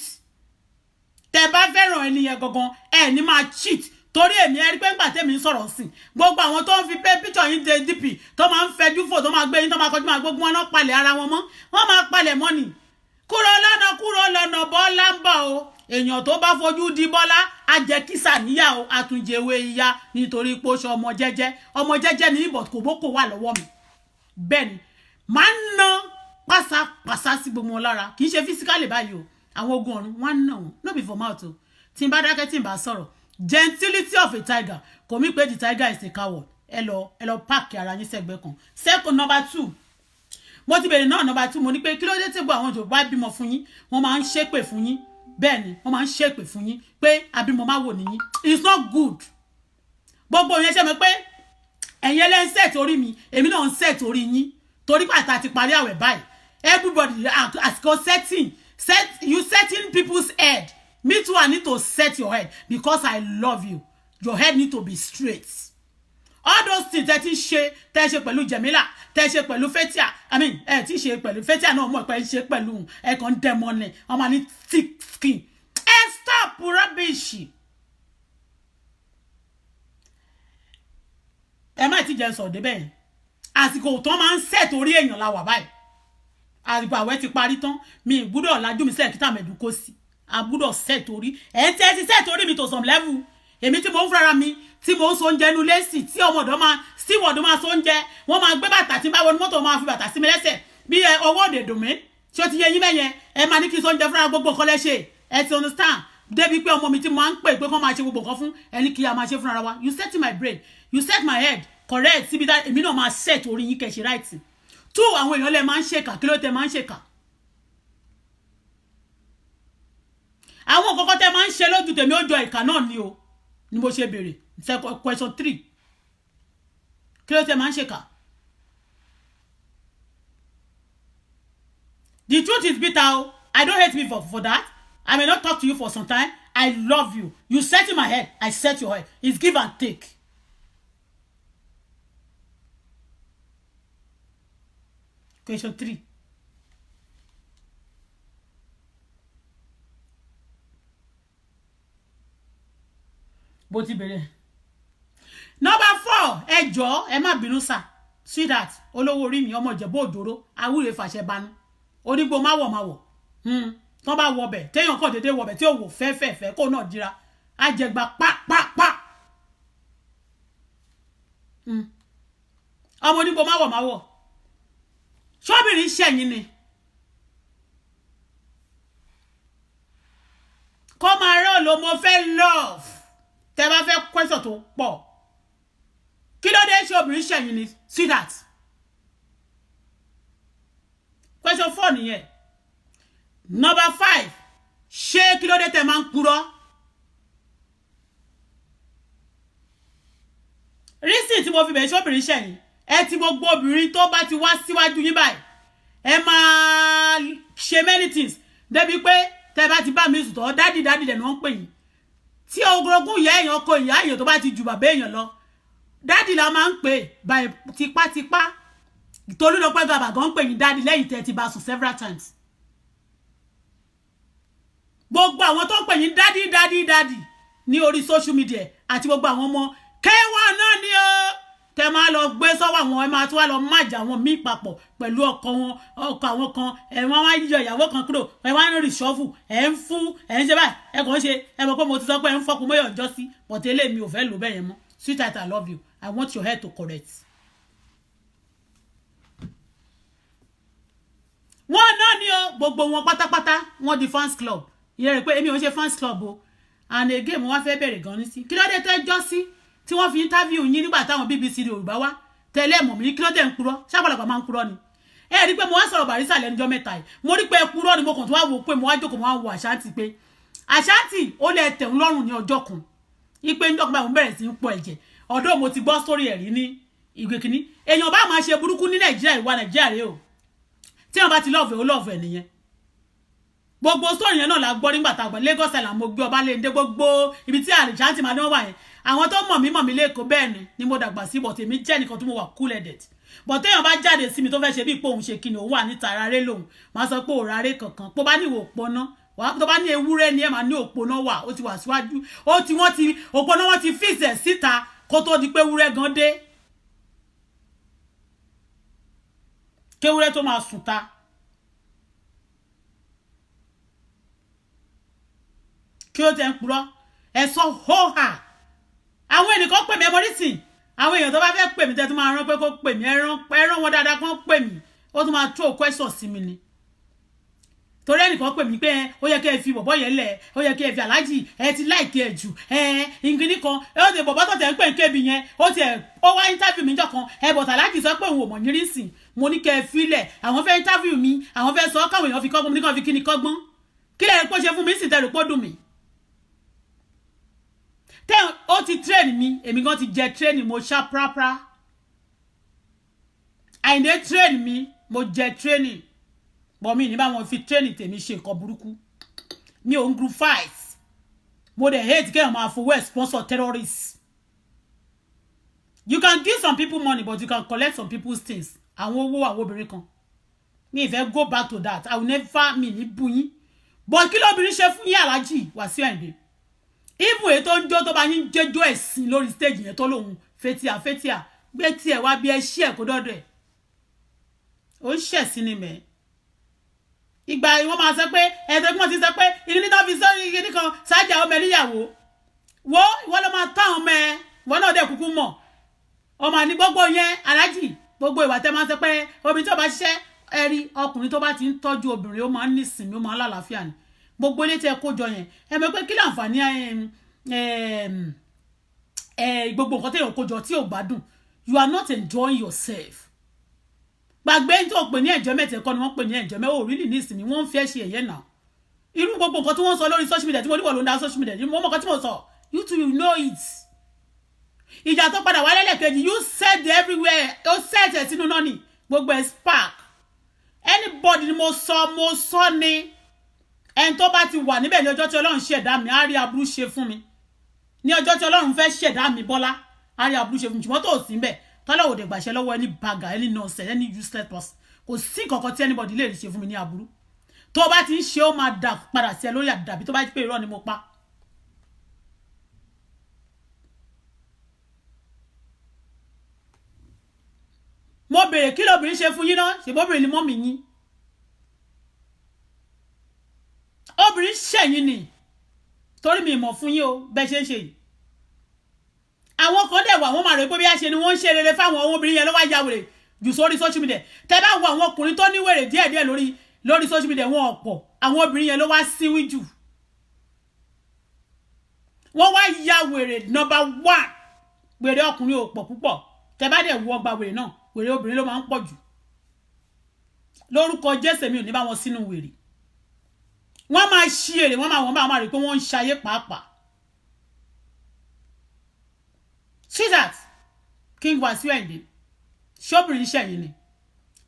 tẹ́ ẹ bá fẹ́ràn ẹni yẹn gangan ẹ̀ ní máa cheat torí èmi ẹ rí pé ńgbà tẹ́mi ń sọ̀rọ̀ sí gbogbo àwọn tó ń fi pé píṣọ̀ yín dé dp tó máa ń fẹjú fò tó máa gbé yín tó máa kọjú máa gbogbo wọn náà palẹ̀ ara wọn mọ́ wọ́n máa palẹ̀ mọ́ ni kúrò lọ́nà Bọ́lá ń bọ̀ o èèyàn tó bá fojú di Bọ́lá á jẹ́ kísà níyà o àtúnjẹwé ìyá nítorí pé ó ṣe ọmọ jẹ́jẹ́ ní ìbọ̀ kò bókò wà lọ́wọ́ mi bẹ́ẹ̀ ni máa ń ná pàṣà sí gbogbo wọn lára kì í ṣe físíkálì báyìí o àwọn ogun ọ̀run wọ́n ń ná wọn no be for mouth o tí n bá dákẹ́ tí n bá sọ̀rọ̀ gentility of a tiger kò mí pé the tiger is a coward ẹ lọ páàkì ara yín sẹ́gbẹ́ kan second number 2 mo ti bèrè náà number 2 mo ní pé kí ló dé tí gbọ́ àwọn tó bá bímọ fún yín wọ́n máa ń ṣépè fún yín bẹ́ẹ̀ ni wọ́n máa ń ṣépè fún yín pé àbímọ má wò níyín it's not good gbogbo yẹn ṣe mi pé ẹ̀yin ẹlẹ́ ń set orí mi èmi náà ń set orí yín torí pàtàkì ti parí àwẹ̀ báyìí everybody àsìkò setting people's head. Me too, I need to set your head because I love you. Your head need to be straight. All those things that is ṣe pẹ̀lú Jemila, tẹ́ ṣe pẹ̀lú Fetia. I mean, tí ṣe pẹ̀lú Fetia náà mọ̀ pé ṣe pẹ̀lú ẹ kàn demon ni. Ọmọ ní thick skin. Stop rubbish. Ẹ má ti jẹ́ sọ de bẹ́ẹ̀. Àsìkò tó máa ń set orí èèyàn la wà báyìí. Àsìkò àwẹ̀ ti parí tán, mi gbọ́dọ̀ lajú mi se kita medu ko sí. A gbọ́dọ̀ set orí ẹ ti set orí mi to some level èmi tí mo ń fúnra mi tí mo ń so oúnjẹ nu lẹ́sì tí ọmọdé máa steward máa so oúnjẹ wọ́n máa gbé bàtà tí bá wọnú mọ́tò máa fi bàtà sí mi lẹ́sẹ̀ bí ọwọ́ òde dùn mí ṣé ó ti yẹ yín mẹ́yẹn ẹ máa ní kí n so oúnjẹ fúnra gbogbo nǹkan lẹ́ṣẹ̀ ẹ ti understand débi pé ọmọ mi tí mo máa ń pè pé kọ́ máa ṣe gbogbo nǹkan fún ẹni kí a máa ṣe fúnra wa you set my brain you set my head correct síbi dá èmi náà máa set orí yín kẹ̀ṣẹ̀ right 2 àwọn èèyàn lẹ máa ń ṣèkà kí ló tẹ máa ń ṣèkà àwọn kọ́kọ́ tẹ́ máa ń ṣe lójú tèmi ó jọ ìkà náà ni o ni mo ṣe béèrè question 3 kí ló tẹ́ máa ń ṣe kà the truth is bitter o I don't hate me for that I may not talk to you for some time I love you you set in my head I set your head it's give and take Question 3. Bó ti bẹ̀rẹ̀. Number 4, ẹ jọ̀ọ́, ẹ má bínú sir. Sweetheart, olówó orí mi, ọmọ Ìjẹ̀bú Òjòrò, awúre fàṣẹ banu. Onígbò má wọ̀. Tán bá wọ bẹ̀, téèyàn kàn dédé wọ bẹ̀ tí ó wò fẹ́ kó náà dira. Á jẹgba pa. Ọmọ onígbò má wọ̀. Ṣọ́bìnrin ṣẹ̀yìn ni. Kó máa rán lo mo fẹ́ love. Tẹ́ bá fẹ́ question tó pọ̀. Kí ló dé ṣọ́bìnrin ṣẹ̀yìn ni? See that. Question 4 nìyẹn. Number 5. Ṣé kí ló dé tẹ́ máa ń purọ́? Reason tí mo fi bẹ̀ ṣọ́bìnrin ṣẹ̀yìn. Ẹ ti gbogbo obìnrin tó bá ti wá síwájú yín báyìí. Ẹ máa ṣe many things. Débi pé tẹ́ bá ti bá mi sùn tó dádì lẹ́nu wọ́n pè yín. Tí ogorogún ìyá èèyàn kọ ìyá èèyàn tó bá ti jù bàbá èèyàn lọ. Dádì la máa ń pè by tipátipá. Torí ló pẹ́ bàbá gan pè yín dádì lẹ́yìn tẹ́ ti bá sùn several times. Gbogbo àwọn tó ń pè yín dádì ní orí social media àti gbogbo àwọn ọmọ K1 náà ni o. Tẹ́ máa lọ gbé sọ́wọ́ àwọn ẹ máa tún wá lọ májà àwọn míì papọ̀ pẹ̀lú ọkọ àwọn kan ẹ wọ́n wá yíyọ ìyàwó kan kúrò ẹ wá ń rí ṣọ́fù ẹ ń fún ẹ ń ṣe báyìí ẹ kàn ń ṣe ẹ mọ̀ pé mo ti sọ pé ẹ ń fọkùn mọ́yọ̀ ọjọ́ sí pọ̀tẹ́lẹ̀ mi ò fẹ́ lò bẹ́ẹ̀ yẹn mọ́. Sweetheart, I love you. I want your hair to correct. Wọ́n náà ni o gbogbo wọn pátápátá wọ́n di fans club. Ìyẹn rẹ̀ pé èmi ò ń ṣe fans club o. And again mo wá fẹ́ bẹ̀rẹ̀ gan ní sí. Kí ló dé tẹ́ jọ́ sí tí wọ́n fi interview yín nígbà táwọn BBC Yorùbá wá tẹ́lẹ̀ mọ̀ mí kí ló dé ń purọ́ ṣàpàlàpà máa ń purọ́ ni. Ẹ rí pé mo wá sọ̀rọ̀ Barrister lẹ́nujọ́ mẹ́ta yìí. Mo rí pé purọ́ ni mo kàn tó wá wò pé mo wá jókòó mo wá wo Ashanti pé Ashanti ó lè tẹ̀ ń lọ́rùn ní ọjọ́ kan. Ipe ń dọ́gba mo bẹ̀rẹ̀ sí ń pọ̀ ẹ̀jẹ̀. Ọ̀dọ̀ mo ti gbọ́ story ẹ̀rí ní ìgbé kínní. Èèyàn bá máa ṣe burúkú ní Nàìjíríà ìwà Nàìjíríà rẹ o. Tí wọ́n bá ti love ó love ẹ̀ nìyẹn. Gbogbo story yẹn náà la gbọ́ nígbà tá a gbọ́ Lagos Island mo gbé ọba léńdé gbogbo ibi tí Ashanti máa ní wọ́n wà yẹn. Àwọn tó mọ̀ mí lẹ́kọ̀ọ́ bẹ́ẹ̀ ni mo dàgbà sí but èmi jẹ́ nìkan tó mo wà cool headed. But téèyàn bá jáde sí mi tó fẹ́ ṣe bí ipò òun ṣe kíni òun wà níta rárẹ̀ lòun máa sọ pé òrárẹ̀ kankan pé bá ní ìwò òpónà wà tó bá ní ewúrẹ́ ni ẹ máa ní òpónà wà ó ti wà síwájú ó ti wọ́n ti òpónà wọ́n ti fix ẹ̀ síta kó tó di pé ewúrẹ́ gan dé. Kéwúrẹ́ tó máa sùn ta. Kí ó tẹ́ ń purọ́ ẹ̀sọ́ hóhà. Àwọn ènìyàn pè mí ẹmọrísìn àwọn èèyàn tó bá fẹ́ pè mí tẹ́ tó máa rán pé kó pè mí ẹran wọn dáadáa kán pè mí ó tún máa throw question sí mi ni. Torí ẹnìkan pè mí pé ó yẹ kí ẹ fi bọ̀bọ̀ yẹn lẹ̀ ó yẹ kí ẹ fi aláàjì ẹ ti láìkí ẹ jù ìgbìnì kan ó ti bọ̀bọ̀ tó tẹ̀ ń pè ń kébi yẹn ó wá interview mi jọ kan bọ̀tà aláàjì sọ pé òun ò mọ̀ ní rísìn mo ní kẹ́ ẹ filẹ̀ àwọn fẹ́ interview mi àwọn fẹ́ sọ káwọn èèyàn fi kọ́gbọ́n mo ní kàn fi kíni kọ́gbọ́n kí lẹ́yìn pé ó ṣe fún mi sì tẹ̀rù pọ́ dùn mí. Tẹ́ ó ti train mi èmi gan ti jẹ training mo ṣá prapra àìní train mi mo jẹ training bọ̀ mi ní bá wọn fi training tèmi ṣe nǹkan burúkú mi ò ń group 5 mo dẹ̀ hate kéèyàn máa fowó sponsor terrorists. You can give some people money but you can collect some people's things àwọn owó àwọn obìnrin kan mi ìfẹ́ go back to that I will never mi ní bú yín but kí lóbìnrin ṣe fún yín Aláàjì Wàsíù Àyìndé ibu ètò ń jó tó bá yín jẹ́jọ́ ẹ̀sìn lórí stage yẹn tó lóhun fetia gbé tiẹ̀ wá bí ẹ ṣí ẹ̀ kó dọ́dọ̀ ẹ̀ ó ń ṣẹ̀sìn ni mẹ́ ìgbà wọ́n máa sọ pé ẹ̀sẹ̀ gbọ́n ti sọ pé ìdílé tó fi sórí ìdílé kan ṣáájà ọmọ ẹníyàwó wo ìwọ ló máa tán ọmọ ẹ ìwọ náà dẹ̀ kúkú mọ̀ ọmọ ní gbogbo yẹn Aláàjì gbogbo ìwà tẹ́ máa sọ pé obìnrin tó bá ṣiṣẹ́ ẹ̀rí ọkùnrin tó bá ti ń tọ́jú obìnrin ó máa ń nísìnyí ó máa ń lálàáfíà ni gbogbo ilé tẹ́ kó jọ yẹn ẹ mọ̀ pé kí láǹfààní gbogbo nǹkan tẹ́ yàn kó jọ tí ò gbádùn you are not enjoying yourself gbàgbé tó pè ní enjoyment ẹ̀kọ́ ni wọ́n pè ní enjoyment ó really ní ìsinmi wọ́n ń fẹ́ ṣe ẹ̀yẹ́ náà irú gbogbo nǹkan tí wọ́n sọ lórí social media tí mo níwọ̀ ló ń da social media mo mọ̀ nǹkan tí mo sọ you too you know it ìjà tó padà wálé lẹ́ẹ̀kejì you said everywhere ó set ẹ̀ sínú náà ni gbogbo ẹ̀ spark anybody ni mo sọ ni ẹni tó bá ti wà níbẹ̀ ní ọjọ́ tí Ọlọ́run ṣẹ̀dá mi á rí aburú ṣe fún mi ní ọjọ́ tí Ọlọ́run fẹ́ ṣẹ̀dá mi Bọ́lá á rí aburú ṣe fún mi ṣùgbọ́n tó sí níbẹ̀ tọ́lọ́wọ́ dẹ̀ gbàṣẹ lọ́wọ́ any bagger any nonsense any useless person kò sí kankan tí anybody lè ṣe fún mi ní aburú tó bá ti ń ṣe ó máa dà padà sí ẹ lórí àdàbí tó bá ti pé irọ́ ni mo pa. mo béèrè kí lóbìnrin ṣe fún yín náà ṣèbóbìnrin ni mọ́mì yín obìnrin ṣẹ̀yìn ni torí mi mọ̀ fún yín o bẹ́ẹ̀ ṣe ń ṣe yìí àwọn kan dẹ̀ wà wọ́n máa rò pé bí a ṣe ni wọ́n ń ṣe rere fáwọn obìnrin yẹn ló wá ya wèrè jù sórí social media tẹ́ bá wo àwọn ọkùnrin tó ní wèrè díẹ̀díẹ̀ lórí social media wọn ọ̀pọ̀ àwọn obìnrin yẹn ló wá síwí jù wọ́n wá ya wèrè number 1 wèrè ọkùnrin ò pọ̀ púpọ̀ tẹ́ bá dẹ̀ wo ọgbà wèrè náà wèrè obìnrin ló máa ń pọ̀ jù lórúkọ Jésù mi ò ní bá wọn sínú wèrè wọ́n máa ṣí èrè wọ́n máa rí pé wọ́n ń ṣayé pàápàá. See that King Wasiu Ayinde ṣọ́bìnrin ṣẹ̀yìn ni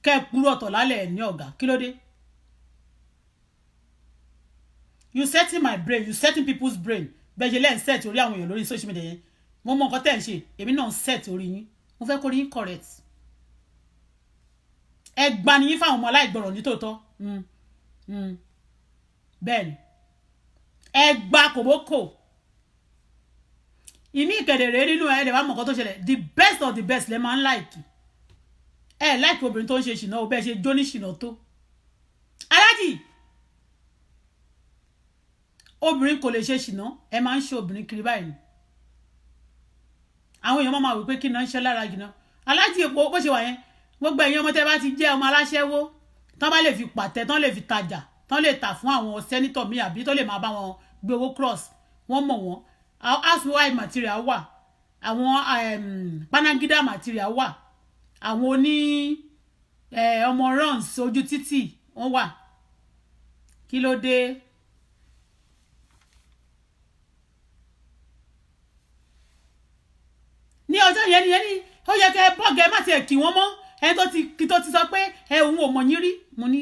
kẹ́ ẹ kúrò ọ̀tọ̀ lálẹ́ ẹ̀ ní ọ̀gá kí ló dé. You setting my brain you setting people's brain bẹ́ẹ̀ ṣe lẹ́yìn set orí àwọn èèyàn lórí social media yẹn mo mọ nǹkan tẹ́ ẹ̀ ń ṣe èmi náà ń set orí yín mo fẹ́ kó rí yín correct ẹ gbani yín fáwọn ọmọ aláìgbọràn ní tòótọ́ bẹ́ẹ̀ ni ẹ gba kòbókò ìní ìkẹ̀dẹ̀rẹ̀ nínú ẹ̀ lè wá mọ̀ nǹkan tó ṣẹlẹ̀ the best of the best lè máa ń like like obìnrin tó ń ṣe ṣìnà ó bẹ́ẹ̀ ṣe jó ní ṣìnà tó aláàjì obìnrin kò lè ṣe ṣìnà ẹ máa ń ṣe obìnrin kiri báyìí ni àwọn èèyàn máa wí pé kí náà ń ṣe lára jìnnà aláàjì èpo bó ṣe wà yẹn gbogbo ẹ̀yin ọmọ tẹ́ bá ti jẹ́ ọmọ aláṣẹ́wó tán bá lè fi pàtẹ tán lè fi tajà tán lè tà fún àwọn sẹ́nítọ̀ mi àbí tó lè máa bá wọn gbé owó cross wọ́n mọ̀ wọ́n housewife material wà àwọn panagida material wà àwọn oní ọmọ runs ojú títì wọ́n wà kí ló dé. ní ọjọ́ yẹn ni ó yẹ kẹ́ bọ́ọ̀gẹ́ má tiẹ̀ kí wọ́n mọ́ ẹni tó ti sọ pé òun ò mọ̀ yín rí mo ní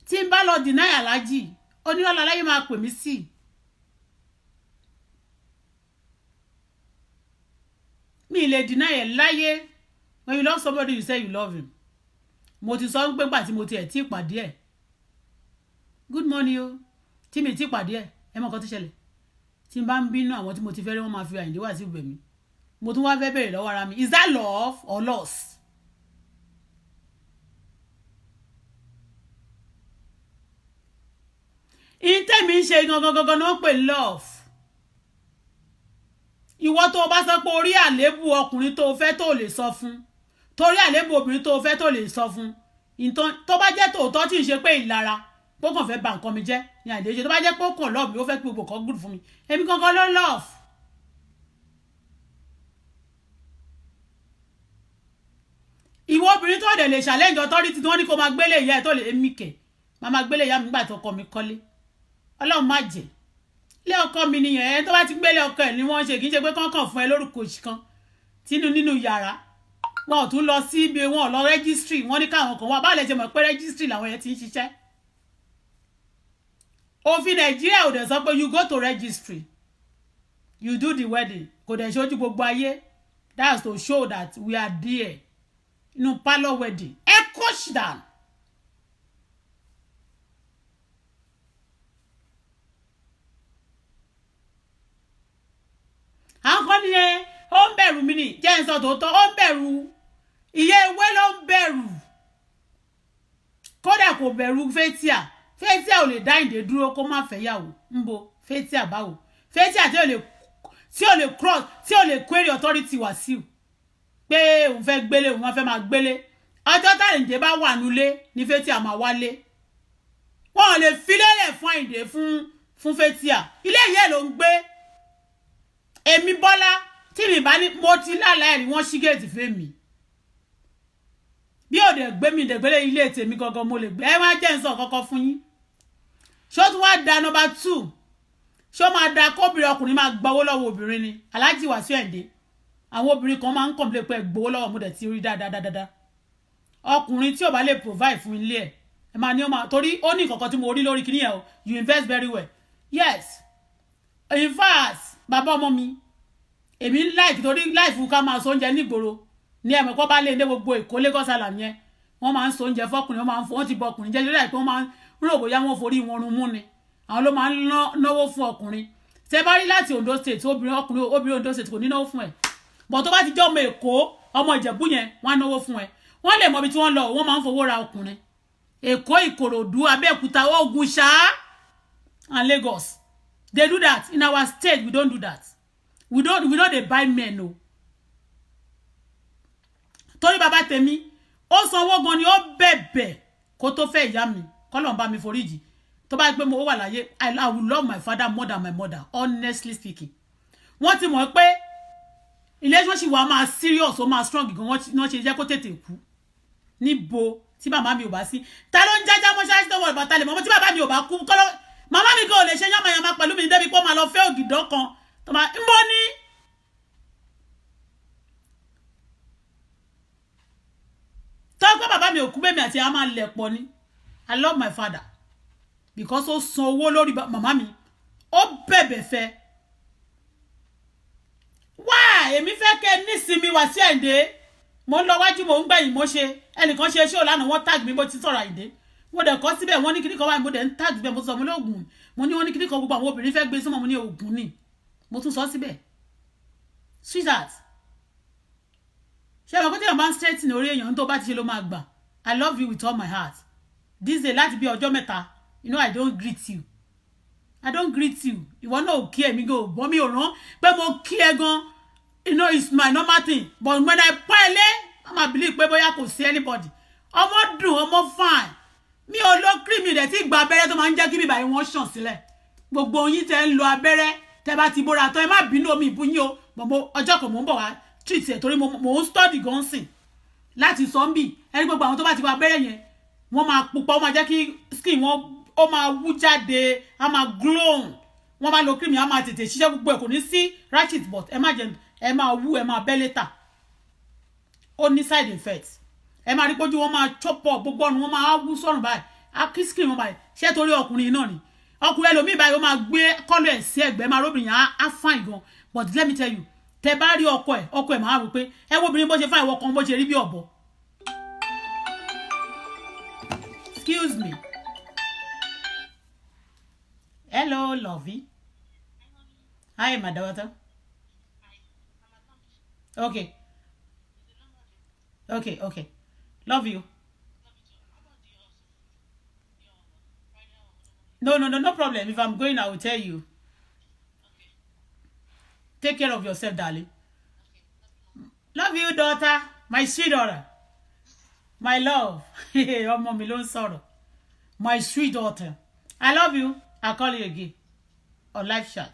tí n bá lọ deny aláàjì onírọ̀lá láyé máa pè mí sí mi lè deny ẹ̀ láyé when you love somebody you say you love him mo ti sọ pé gbà tí mo ti ẹ̀ tí ìpàdé ẹ̀ good morning o tí mi ti ìpàdé ẹ̀ ẹ mọ̀ nǹkan tó ṣẹlẹ̀ tí n bá ń bínú àwọn tí mo ti fẹ́ rí wọ́n máa fi Àyìndé wá sí ibẹ̀ mi mo tún wá fẹ́ bẹ̀rẹ̀ lọ́wọ́ ara mi is that love or loss. ìtẹ́mi ń ṣe gangan ni wọ́n pè love. ìwọ tó o bá sọ pé orí àléébù ọkùnrin tó o fẹ́ tó lè sọ fún torí àléébù obìnrin tó o fẹ́ tó lè sọ fún tó bá jẹ́ tòótọ́ tí ń ṣe pé ìlara tó kàn fẹ́ bà nǹkan mi jẹ́ ní Àyìndé ṣe tó bá jẹ́ pé ó kàn love mi ó fẹ́ pé gbogbo kan good fún mi èmi gangan ló love. ìwọ obìnrin tó dẹ̀ lè challenge authority tí wọ́n ní kó máa gbélé ìyá ẹ̀ tó lè èmi kẹ̀ máa gbélé ìyá mi nígbà tó kọ mi kọ́lé ọlọ́run má jẹ́ ilé ọkọ mi nìyẹn ẹ̀ tó bá ti gbélé ọkọ ẹ̀ ni wọ́n ṣe kì í ṣe pé kọ́ńkàn fún ẹ lórúkọ òṣì kan nínú yàrá wọn ò tún lọ sí ibi wọn ò lọ registry wọn ní káwọn kan wá báwo lè ṣe mọ̀ pé registry làwọn yẹn ti ń ṣiṣẹ́ òfin Nàìjíríà ò dẹ̀ sọ pé you go to registry you do the wedding kò dẹ̀ ṣojú gbogbo ayé that's to show that we are there inú parlour wedding ẹ coach down. àwọn kan ní ẹ ó ń bẹ̀rù mi ní jẹ́ ń sọ tòótọ́ ó ń bẹ̀rù ìyá ewé ló ń bẹ̀rù kódà kò bẹ̀rù Fathia ò lè dá Àyìndé dúró kó má fẹ́ yàwó ń bo Fathia báwo Fathia tí ò lè cross tí ò lè query authority Wàsíù pé òun fẹ́ gbélé òun fẹ́ máa gbélé ọjọ́ t'Àyìndé bá wà nulé ní Fathia máa wálé wọn ò lè filélẹ̀ fún Àyìndé fún Fathia ilé yẹn ló ń gbé èmi Bọ́lá tí mi bá ní mo ti lálàá ẹ̀rí wọ́n ṣí géètì fún mi bí òde gbé mi dẹ̀gbẹ́lé ilé tèmi gangan mo lè gbé ẹ wá jẹ́ nsọ kọ́kọ́ fún yín ṣó tún wá da number 2 ṣó máa da kóbìnrin ọkùnrin máa gbowó lọ́wọ́ obìnrin ni Aláàjì Wàsíù Àyìndé àwọn obìnrin kan máa ń kọ̀m̀plé pé gbowó lọ́wọ́ mo dẹ̀ ti rí dáadáa ọkùnrin tí ò bá lè provide fún ilé ẹ̀ ẹ máa ní ó máa torí ó ní nǹkan tí mo rí lórí kíní ẹ̀ o you invest very well yes in fact bàbá ọmọ mi èmi like torí life ká máa sọ oúnjẹ nígboro ní ẹ̀mọ̀ kọ́ bá lè dé gbogbo Èkó Lagos Island yẹn wọ́n máa ń so oúnjẹ fọ́kùnrin wọ́n ti bọ ọkùnrin jẹ́ lórí àìpé wọ́n máa ń rò bóyá wọ́n forí wọn run mú ni àwọn ló máa ń náwó fún ọkùnrin tẹ bá rí láti Ondo State obìnrin Ondo State kò ní náwó fún ẹ bọ̀ tó bá ti jẹ́ ọmọ Èkó ọmọ Ìjẹ̀bú yẹn wọ́n á náwó fún ẹ wọ́n lè mọ ibi tí wọ́n lọ wọ́n máa ń fowó ra ọkùnrin Èkó Ìkòròdú Abẹ́òkúta Ògùn ṣá and Lagos they do that in our state we don't do that we don't dey buy men o torí bàbá tèmi ó sanwó gan ni ó bẹ̀bẹ̀ kó tó fẹ́ ìyá mi kọ́lọ̀ ń bá mi foríjì tó bá gbé mo ó wà láyé I will love my father more than my mother honestly speaking wọ́n ti mọ̀ pé relationship wa máa serious ó máa strong gan wọ́n ṣe jẹ́ kó tètè kú níbo tí màmá mi ò bá sí ta ló ń jájá mọ́ṣáláṣí tó wọ̀ ìbàtà lè mọ́ tí bàbá mi ò bá kú kọ́lọ́ màmá mi kò lè ṣe yánmayànmá pẹ̀lú mi débi pé ó máa lọ fẹ́ ògìdán kan tó máa ń bọ́ ní. tọ́gbọ́n bàbá mi ò kú bẹ́ẹ̀ mi àti a máa lẹ̀ pọ̀ ni I love my father because ó san owó lórí màmá mi ó bẹ̀bẹ̀ fẹ́ wá èmi fẹ́ kẹ́ nísinmi wá sí Àyìndé mo ń lọ wájú mo ń gbẹ̀yìn mo ṣe ẹnìkan ṣe ṣó lánàá wọ́n tag mi bó ti sọ̀rọ̀ Àyìndé mo dẹ̀ kọ́ síbẹ̀ wọ́n ní kíní kan wáyé mo dẹ̀ ń tag bẹ́ẹ̀ mo sọ mo ní oògùn mo ní wọ́n ní kíní kan gbogbo àwọn obìnrin fẹ́ gbé súnmọ́ mo ní oògùn ni mo tún sọ síbẹ̀ sweetheart ṣé àwọn akọ́tẹ́ ọ̀bá ń straight ní orí èèyàn tó bá ti ṣe ló máa gbà I love you with all my heart this day láti bí ọjọ́ mẹ́ta you know I don't greet you ìwọ náà ò kí ẹ̀mí gan ò bọ́ mi ò rán pé mo kí ẹ gan you know it's my normal thing but when I pa ẹ lé I ma believe pé bóyá kò sí anybody ọmọ dùn ọmọ fine mi ò lo cream mi dẹ̀ tí gba abẹ́rẹ́ tó máa ń jẹ́ kí mi báyìí wọ́n ṣàn sílẹ̀ gbogbo yín tẹ́ ń lo abẹ́rẹ́ tẹ́ bá ti bóra tán ẹ má bínú omi ìbú yín o mo ọjọ́ kan mo ń bọ̀ wá treat ẹ̀ torí mo ń study gan sìn láti sọ́ńbì ẹni gbogbo àwọn tó bá ti gba abẹ́rẹ́ yẹn wọ́n máa pupa ó máa jẹ́ kí skin wọn ó máa wú jáde á máa glow wọ́n bá lo cream yẹn á máa tètè ṣiṣẹ́ gbogbo ẹ̀ kò ní sí rashes but ẹ máa wú ẹ máa bẹ́ later ó ní side effects ẹ máa rí pójú wọn máa chop up gbogbo ọ̀run wọn máa wú sọ̀rùn báyìí á kí skin wọn báyìí ṣé torí ọkùnrin náà ni ọkùnrin ẹlòmíì báyìí ó máa gbé kọ́lọ̀ ẹ̀ sí ẹ̀gbẹ́ máa róbìnrin yẹn á fine gan but let me tell you tẹ bá rí ọkọ ẹ̀ máa wò pé ẹ wo obìnrin bó ṣe fine ìwọ kan bó ṣe rí bí ọ̀bọ. Excuse me. Hello, lovey. Hi, my daughter. Okay. Love you. No problem. If I'm going, I will tell you. Take care of yourself, darling. Love you, daughter. My sweet daughter. My love. Ọmọ mi ló ń sọ̀rọ̀. My sweet daughter. I love you. I'll call you again. On live chat.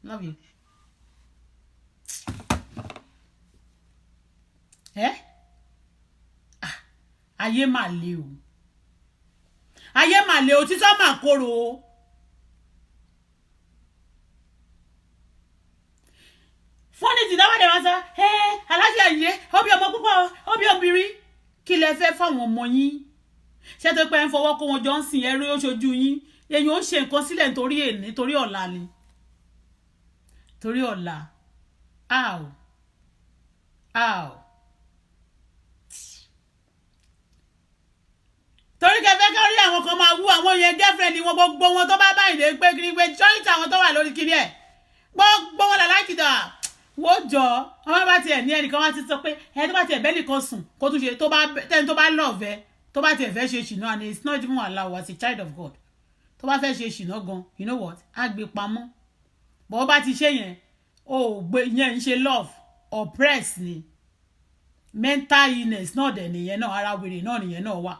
Love you. Ayé mà le o. Ayé mà le o, títọ́ mà korò o. Fọ́nì tí dáwọ́ dẹ̀ wá sọ, aláṣẹ àyè, ó bí ọmọ púpọ̀, ó bí obìnrin. Kí lẹ fẹ́ fáwọn ọmọ yín? Ṣé tó pé ń fọwọ́ kó wọn jọ ń sìn ẹrú oṣojú yín? Èyàn ó ṣe nǹkan sílẹ̀ nítorí èní, torí ọ̀la ni. Torí ọ̀la. Ow. Torí kẹfẹ́ kí orí àwọn kan máa wú àwọn yẹn girlfriend wọn gbogbo wọn tó bá báyìí lè gbé kiri gbé joint àwọn tó wà lórí kiri ẹ̀. Gbogbo wọn là láti dà. Wọ́n jọ ọmọ bá tiẹ̀ ní ẹnìkan wá ti sọ pé ẹni tó bá tiẹ̀ bẹ́ẹ̀ nìkan sùn kó tún ṣe tẹ́ni tó bá lọ́ọ̀fẹ́ tó bá tiẹ̀ fẹ́ ṣe ṣìnà and it's not even allowed as a child of God tó bá fẹ́ ṣe ṣìnà gan you know what á gbé pamọ́ bọ́ bá ti ṣe yẹn ó gbé yẹn ń ṣe love oppress ni mental illness náà dẹ̀ nìyẹn náà ara wèrè náà nìyẹn náà wà.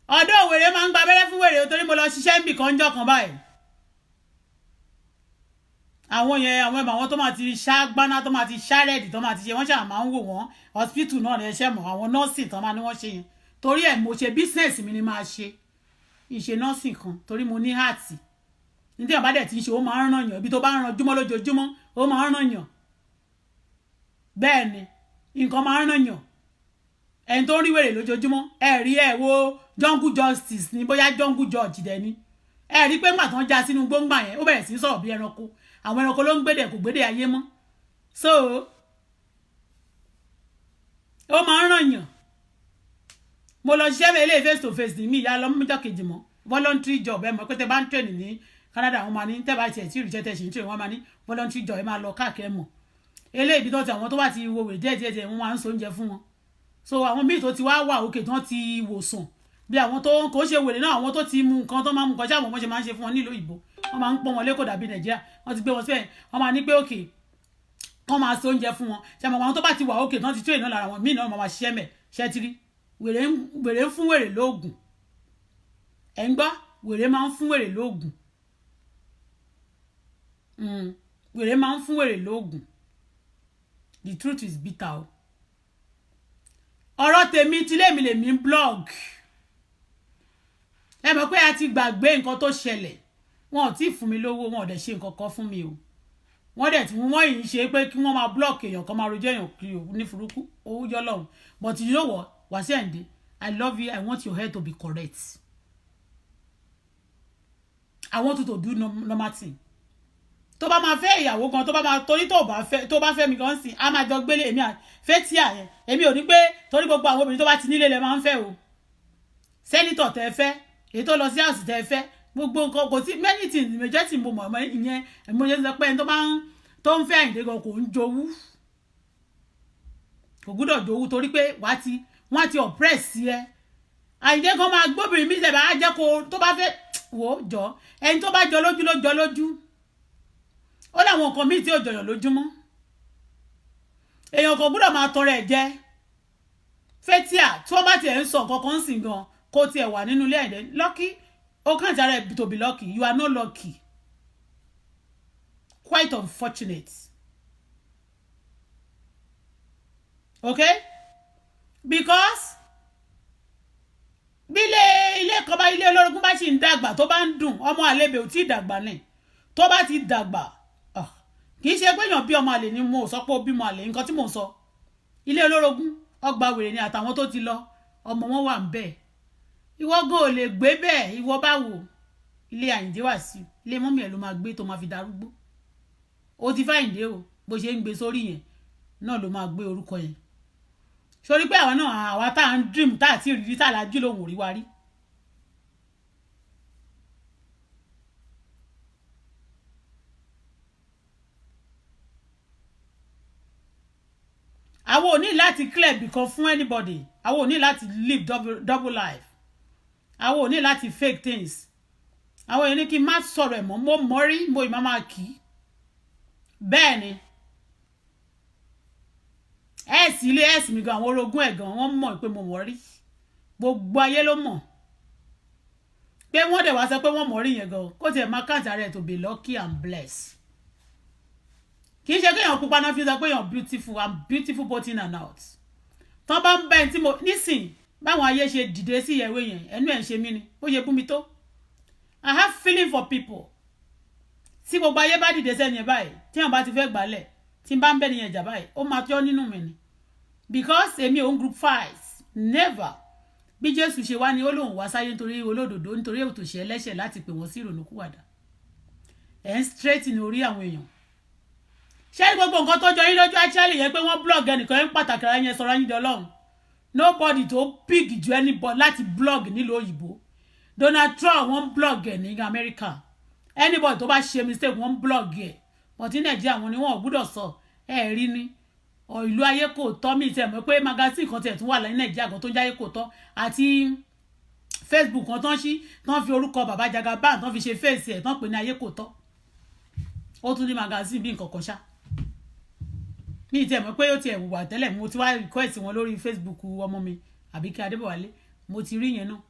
Ọ̀dọ̀ wèrè máa ń gba abẹ́rẹ́ fún wèrè torí mo lọ ṣiṣẹ́ níbì kan jọ́ kan báyìí. Àwọn tó máa ti ṣá gbáná tó máa ti ṣá rẹ́ẹ̀dì tó máa ti ṣe wọ́n ṣáà máa ń wò wọ́n hospital náà ní ẹṣẹ́ mọ̀ àwọn nọ́ọ̀sì tó máa ní wọ́n ṣe yẹn torí ẹ̀ mo ṣe business mi ni máa ṣe ìṣe nọ́ọ̀sì kan torí mo ní heart ní tí àbádẹ́ ti ń ṣe ó máa ń ràn yàn ibi tó bá ń ràn júmọ́ lójoojúmọ́ ó máa ń ràn yàn bẹ́ẹ̀ ni nǹkan máa ń ràn yàn ẹni tó ń rí wèrè lójoojúmọ́ ẹ rí ẹ wo jungle justice ni bóyá jungle judge dẹ ni ẹ rí pé ńgbà tán já sínú gbóngbà yẹn ó bẹ̀rẹ̀ sí sọ̀rọ̀ bí ẹranko àwọn ẹranko ló ń gbédè kò gbédè ayé mọ́ so ó máa ń ràn yàn mo lọ ṣiṣẹ́ mẹ́lẹ́ face to face ní mi ìyá lọ́mọjọ́ kejì mọ́ voluntary job ẹ mọ̀ pé tẹ bá ń train ní Canada wọ́n máa ní tẹ́ bá tiẹ̀ tí ìrìjẹ́ tẹ̀ ṣe ń train wọ́n máa ní voluntary job ẹ máa lọ káàkiri mọ̀ eléyìí tó ti àwọn tó bá ti wo wè díẹ̀ wọ́n máa ń so oúnjẹ fún wọn so àwọn míì tó ti wá wà òkè tán ti wòsàn bí àwọn tó kò ṣe wèrè náà àwọn tó ti mu nǹkan tó máa ń mu kọjá àwọn ọmọ ṣe máa ń ṣe fún wọn nílùú òyìnbó wọ́n máa ń pọ́n wọn lẹ́kọ̀ọ́ dàbí Nàìjíríà wọ́n ti gbé wọn síbẹ̀ wọ́n máa ní pé òkè wọ́n máa so oúnjẹ fún wọn ṣe àwọn tó bá ti wà òkè tán ti train náà lára wọn míì náà máa ṣiṣẹ́ mẹ́ ṣẹ́tírí wèrè ń fún wèrè lóògùn ẹ̀ ń gbọ́ wèrè máa ń fún wèrè lóògùn wèrè máa ń fún wèrè lóògùn the truth is bitter o ọ̀rọ̀ tèmi tí lèmi ń blog ẹ mọ̀ pé a ti gbàgbé nǹkan tó ṣẹlẹ̀ wọn ò tí ì fún mi lówó wọn ò dẹ̀ ṣe nǹkan kan fún mi o wọ́n dẹ̀ tí wọ́n yìí ṣe pé kí wọ́n máa block èèyàn kan máa rojọ́ èèyàn kiri òkú ní furuukú owó yọ lọ́hùn but you know what Wasiu Ayinde I love you I want your head to be correct I want you to do normal thing tó bá máa fẹ́ ìyàwó kan tó bá máa torí tó bá fẹ́ mi kan sí a máa jọ gbélé èmi fẹ́ tí à yẹn èmi ò ní pé torí gbogbo àwọn obìnrin tó bá ti nílé lẹ máa ń fẹ́ o sẹ́nitọ̀ tẹ́ fẹ́ èyí tó lọ sí àṣì tẹ́ fẹ́ gbogbo nǹkan kò sí many things majority mo mọ̀ ìyẹn mo yẹ sọ pé ẹni tó ń fẹ́ Àyìndé gan kò ń jowú kò gbúdọ̀ jowú torí pé wọ́n ti oppress ẹ Àyìndé kan máa gbóbìnrin mi sẹ̀bà á jẹ́ kó tó bá fẹ́ wò ó jọ ẹni tó bá jọ lójú ló jọ lójú ó láwọn nǹkan míì tí ò jọyàn lójúmọ́ èèyàn kò gbúdọ̀ máa tọrọ ẹ̀ jẹ Fathia tí wọ́n bá tiẹ̀ ń sọ nǹkan kan sìn gan kó tiẹ̀ wà nínú ilé Àyìndé lucky ó kàn jára ẹ̀ to be lucky you are not lucky quite unfortunate okay because bí ilé kan bá ilé olórogún bá sì ń dàgbà tó bá ń dùn ọmọ àlebè ò tí ì dàgbà náà tó bá ti dàgbà kì í ṣe pé èèyàn bí ọmọ àlè ni mo sọ pé ó bímọ àlè nǹkan tí mò ń sọ ilé olórogún ọgbà wèrè ni àtàwọn tó ti lọ ọmọ wọn wà ń bẹ ìwọ gan ò lè gbé bẹ́ẹ̀ ìwọ bá wò ilé Àyìndé Wasiu ilé mọ́mí ẹ̀ ló máa gbé tó máa fi darúgbó ó ti fáyìndé o bó ṣe ń gbé sórí yẹn náà ló máa gbé orúkọ yẹn sórí pé àwọn náà àwa tá à ń dream tá àti ìrírí tá àlájú lòun ò rí wa rí àwọn ò ní láti clear bìkan fún anybody àwọn ò ní láti live double life àwọn ò ní láti fake things àwọn èèyàn ní kí n má sọ̀rọ̀ ẹ̀ mọ́ mo mọ̀ rí mo ìmọ̀ máa kì í bẹ́ẹ̀ ni ẹ̀sì ilé ẹ̀sì mi gan àwọn orogún ẹ̀ gan wọ́n mọ̀ pé mo mọ̀ rí gbogbo ayé ló mọ̀ pé wọ́n dẹ̀ wá sọ pé wọ́n mọ̀ rí yẹn gan kó tiẹ̀ máa count ara ẹ̀ to be lucky and blessed kì í ṣe kéèyàn pupa náà fi sọ pé èèyàn beautiful I'm beautiful both in and out tán bá ń bá ẹni tí mo nísìn báwọn ayé ṣe dìde sí ìyẹ̀wé yẹn ẹnu ẹ̀ ń ṣe mí ni ó ṣe bú mi tó I have feeling for people tí gbogbo ayé bá dìde sẹ́ni ẹ̀ báyìí tí wọ́n bá ti fẹ́ gbálẹ̀ tí n bá ń bẹ́ nìyẹn jà báyìí ó máa tọ́ nínú mi ni because èmi ò ń group fight never bí Jésù ṣe wá ní ó lóun wá sáyé nítorí olódodo nítorí òtòṣì ẹlẹ́ṣẹ̀ láti pè wọ́n sí ìrònúkúwàdà ẹ̀ ń straight ní orí àwọn èèyàn ṣé gbogbo nǹkan tó jọ yín lójú actually yẹn pé wọ́n blog ẹnìkan yẹn pàtàkì ara yẹn sọ̀rọ̀ yín di Ọlọ́run nobody tó big ju anybody láti blog nílùú òyìnbó Donald Trump wọ́n blog ẹ̀ ní America anybody tó bá ṣe mistake wọ́n blog ẹ̀ but ní Nàìjíríà wọn ni wọn ò gbúdọ̀ sọ ẹ̀ rí ni ìlú ayé kò tọ́ mi tẹ̀ mọ́ pé magazine kan tẹ̀ tún wà ní Nàìjíríà kan tó ń jáyé kò tọ́ àti Facebook kan tán ṣí tán fi orúkọ bàbá Jagaban tán fi ṣe fèsì ẹ̀ tán pè ní ayé kò tọ́ ó tún ní magazine bí nǹkan kan ṣá mi tẹ̀ mọ́ pé ó tiẹ̀ wùwà tẹ́lẹ̀ mo ti wá request wọn lórí Facebook ọmọ mi Àbíkẹ́ Adébọ̀wálé mo ti rí yẹn náà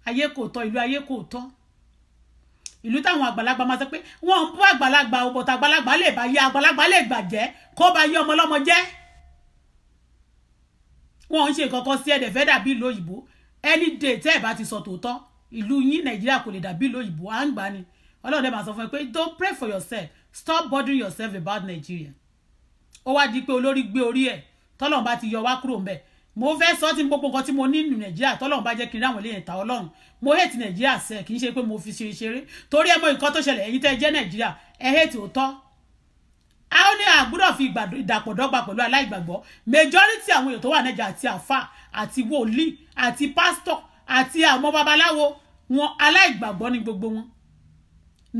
ayé kò tọ́ ìlú ayé kò tọ́ ìlú táwọn àgbàlagbà máa sọ pé wọ́n ń bú àgbàlagbà ọ̀bọ̀tà àgbàlagbà lè bá yé àgbàlagbà lè gbàjẹ́ kó bá yé ọmọ ọlọ́mọ jẹ́ wọ́n ń ṣe nǹkan kan sí ẹ̀dẹ̀ fẹ́ dàbí ìlú òyìnbó any day tẹ́ ẹ̀ bá ti sọ tòótọ́ ìlú yín Nàìjíríà kò lè dàbí ìlú òyìnbó à ń gbà ni Ọlọ́run dẹ̀ máa sọ fún ẹ pé don't pray for yourself stop bothering yourself about Nigeria ó wá di pé olórí gbé orí ẹ̀ tọ́lọ́run bá ti yọ wá kúrò ńbẹ̀ mo fẹ́ sọ tí gbogbo nǹkan tí mo ní ní Nàìjíríà tọ́lọ́run bá jẹ́ kí n rí àwọn eléyìí ta Ọlọ́run mo hate Nàìjíríà sẹ́ kì í ṣe pé mo fi ṣe ṣeré torí ẹ mọ nǹkan tó ṣẹlẹ̀ ẹ̀yin tẹ́ jẹ́ Nàìjíríà ẹ hate òótọ́ a ó ní àgbúdọ̀ fi ìdàpọ̀ dọ́gba pẹ̀lú aláìgbàgbọ́ majority àwọn èèyàn tó wà Nàìjíríà àti àfà àti wòlíì àti pásítọ̀ àti àwọn babaláwo wọn aláìgbàgbọ́ ní gbogbo wọn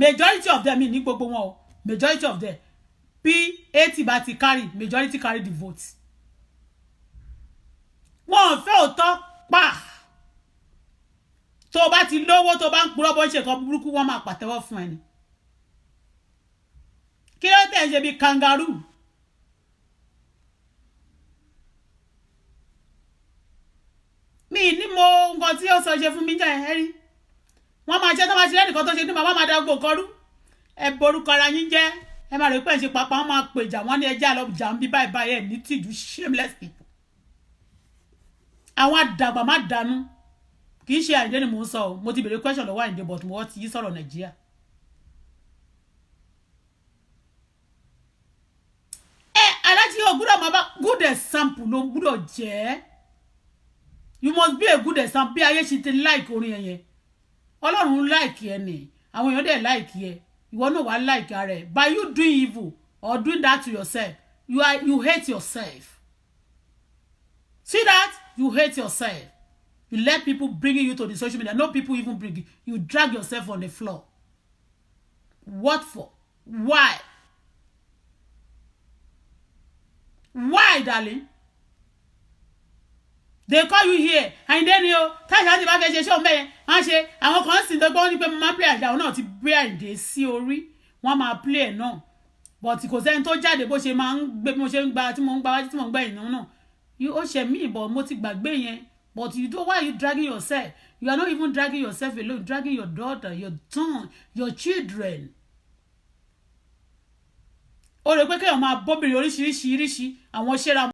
majority of them ní gbogbo wọn o majority of them bí 80 bá ti carry majority carry the vote wọn ò fẹ́ òótọ́ pa tó bá ti lówó tó bá ń purọ́ bó ń ṣe kan burúkú wọ́n máa pàtẹ́wọ́ fún ẹni kí ló tẹ̀ ń ṣe bí kangaroo mi ní mo nǹkan tí ó sọ ṣe fún mi jẹ́ ẹ̀rí wọ́n máa ṣe tó máa ṣe lẹ́nìkan tó ṣe ní màmá máa dá gbogbo kọrú ẹ borúkọ ara yín jẹ́ ẹ máa rí pé ẹ̀ ṣe pàpà wọ́n máa pèjà wọ́n ní ẹjẹ́ àlọ́ jà ń bí báyìí báyìí ẹ̀ ní tìjú shameless people àwọn àdàgbà má dànù kì í ṣe Àyìndé ni mò ń sọ o mo ti bèrè question lọ́wọ́ Àyìndé but mo ti yí sọ̀rọ̀ Nàìjíríà alájí o gbọ́dọ̀ máa bá good example ló gbọ́dọ̀ jẹ́ you must be a good example bí ayé ṣe ti like orin yẹn Ọlọ́run like ẹ ni àwọn èèyàn dẹ̀ like ẹ ìwọ náà wà like ara ẹ by you doing evil or doing that to yourself you hate yourself see that you hate yourself you let people bring you to the social media no people even bring you drag yourself on the floor what for why darling they call you here and then you táṣà ti bá fẹ́ ṣe ṣé o mẹ́yẹn wọ́n ṣe àwọn kan sì tó gbọ́ ní pé mo máa play àjà náà ti play Àyìndé sí orí wọ́n máa play ẹ̀ náà but kò sẹ́ni tó jáde bó ṣe máa ń gbé mo ṣe ń gba tí mo ń gba wájú tí mo ń gbá ìnáwó náà ó ṣe mí but mo ti gbàgbé yẹn but you do why you dragging yourself you are not even dragging yourself alone dragging your daughter your son your children o rò pé kéèyàn máa bóbìnrin oríṣiríṣi àwọn ṣẹ́ra